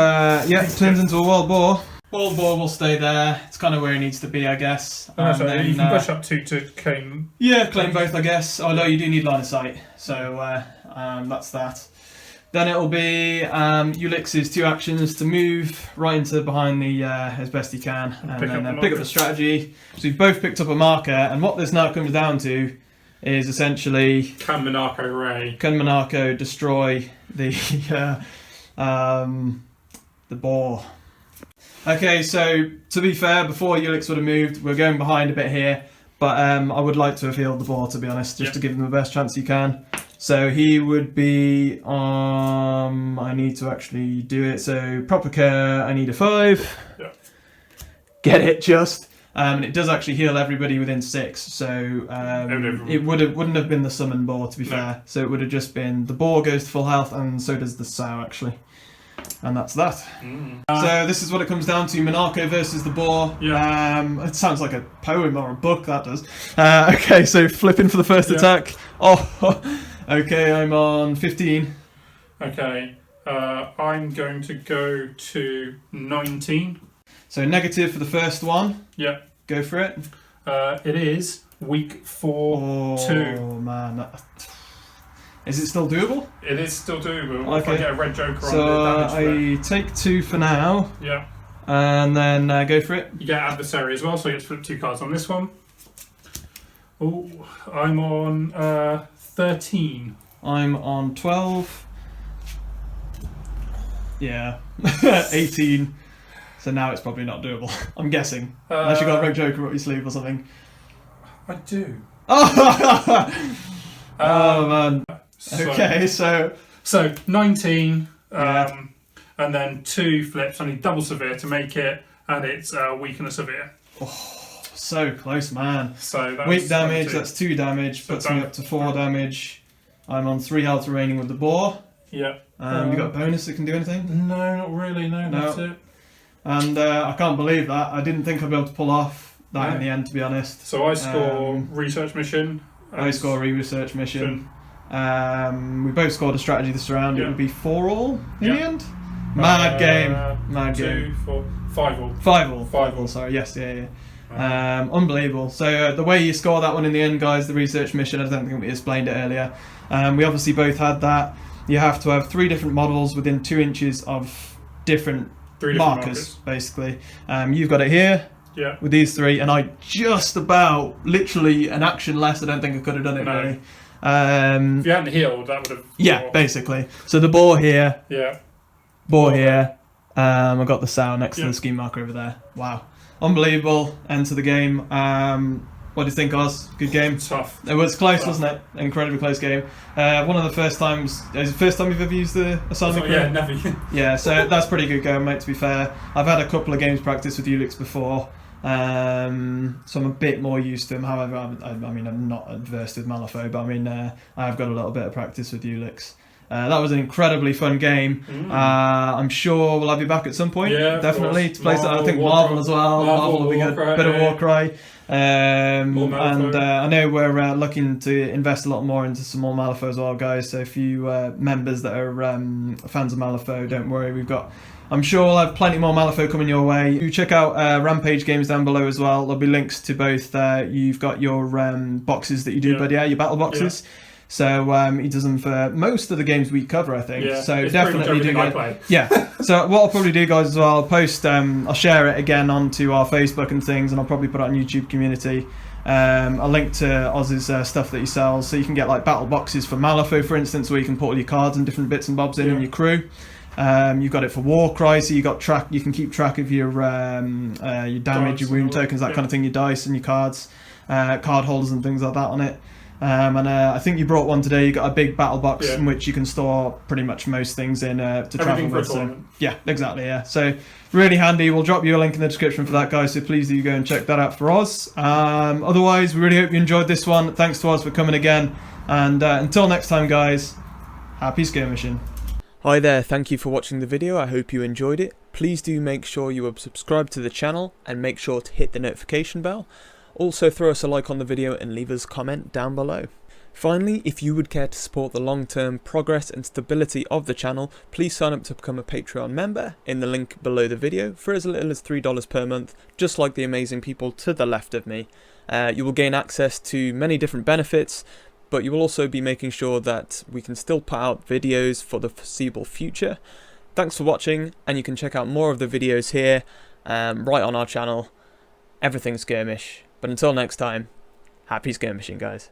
yeah, turns into a wild boar. Ball ball will stay there. It's kind of where he needs to be, I guess.
Oh,
And
sorry,
then,
you can push up 2 to claim.
yeah, claim both, I guess. Although you do need line of sight, so that's that. Then it'll be Ulix's 2 actions to move right into behind the as best he can, and then pick up the strategy. So we've both picked up a marker, and what this now comes down to is essentially
Can
Monaco destroy the boar. Okay, so to be fair, before Ulix would have moved, we're going behind a bit here, but I would like to have healed the boar, to be honest, just to give him the best chance you can. So he would be I need to actually do it. So proper care, I need a 5.
Yeah.
Get it just. And it does actually heal everybody within 6. So it wouldn't have been the summon boar, to be fair. So it would have just been the boar goes to full health, and so does the sow actually. And that's that. So this is what it comes down to: Monaco versus the boar.
Yeah.
It sounds like a poem or a book, that does. Okay, so flipping for the first attack. Oh, okay, I'm on 15.
Okay, I'm going to go to 19.
So negative for the first one.
Yeah.
Go for it.
It is weak for 2.
Oh man. Is it still doable?
It is still doable.
Okay.
If I get a red joker
So
on the damage
I take 2 for now.
Yeah.
And then go for it.
You get adversary as well, so you get to flip 2 cards on this one. Oh, I'm on 13.
I'm on 12. Yeah. 18. So now it's probably not doable. I'm guessing. Unless you got a red joker up your sleeve or something.
I do.
Oh man. Okay, so
19,
Yeah.
and then 2 flips. I need double severe to make it, and it's weak and a severe.
so close, man.
So that's
Weak damage,
22.
that's 2 damage,
So
puts me up to 4 damage. I'm on 3 health remaining with the boar.
Yeah.
You got a bonus that can do anything?
No, not really. No,
No.
that's it.
And I can't believe that. I didn't think I'd be able to pull off that in the end, to be honest.
So I score research mission.
I score a research mission. We both scored a strategy this round.
Yeah.
It would be 4 all in the end. Mad game. Mad
2,
game.
4, 5 all.
5 all.
5 all.
Sorry. Yes. Yeah. Unbelievable. So the way you score that one in the end, guys, the research mission, I don't think we explained it earlier. We obviously both had that. You have to have 3 different models within 2 inches of different markers, basically. You've got it here.
Yeah.
With these 3, and I just about, literally an action less, I don't think I could have done it really.
If you hadn't healed, that would have...
Yeah, basically. So the boar here,
Yeah.
boar here, I got the sow next to the scheme marker over there. Wow. Unbelievable end to the game. What do you think, Oz? Good game?
Tough.
It was close, wasn't it? Incredibly close game. One of the first times... Is it the first time you've ever used the Asami?
Yeah, never.
Yeah, so that's pretty good going, mate, to be fair. I've had a couple of games practice with Ulix before, so I'm a bit more used to him. However, I'm not adverse with Malifaux, but I have got a little bit of practice with Ulix. That was an incredibly fun game. I'm sure we'll have you back at some point.
Yeah,
definitely. To play
Marvel,
I think
Warcry.
Marvel as well. Marvel will be good.
Warcry,
Bit of
yeah.
Warcry. And
Malifaux.
I know we're looking to invest a lot more into some more Malifaux as well, guys. So if you members that are fans of Malifaux, don't worry. I'm sure we'll have plenty more Malifaux coming your way. You check out Rampage Games down below as well. There'll be links to both. You've got your boxes that you do, but your battle boxes. Yeah. So he does them for most of the games we cover, I think.
Yeah,
so
it's
definitely do
I
it.
play.
Yeah. So what I'll probably do, guys, as well, I'll post, I'll share it again onto our Facebook and things, and I'll probably put it on YouTube community. I'll link to Oz's stuff that he sells, so you can get like battle boxes for Malifaux, for instance, where you can put all your cards and different bits and bobs in and your crew. You've got it for Warcry, so you can keep track of your damage,
Dice,
your wound tokens, that kind of thing, your dice and your cards, card holders and things like that on it. I think you brought one today. You got a big battle box in which you can store pretty much most things in to travel with. So, yeah, exactly. Yeah, so really handy. We'll drop you a link in the description for that, guys. So please do go and check that out for Oz. Otherwise, we really hope you enjoyed this one. Thanks to Oz for coming again. And until next time, guys, happy skirmishing.
Hi there, thank you for watching the video. I hope you enjoyed it. Please do make sure you are subscribed to the channel and make sure to hit the notification bell. Also throw us a like on the video and leave us a comment down below. Finally, if you would care to support the long-term progress and stability of the channel, please sign up to become a Patreon member in the link below the video for as little as $3 per month, just like the amazing people to the left of me. You will gain access to many different benefits, but you will also be making sure that we can still put out videos for the foreseeable future. Thanks for watching, and you can check out more of the videos here, right on our channel, Everything Skirmish. But until next time, happy skirmishing, guys.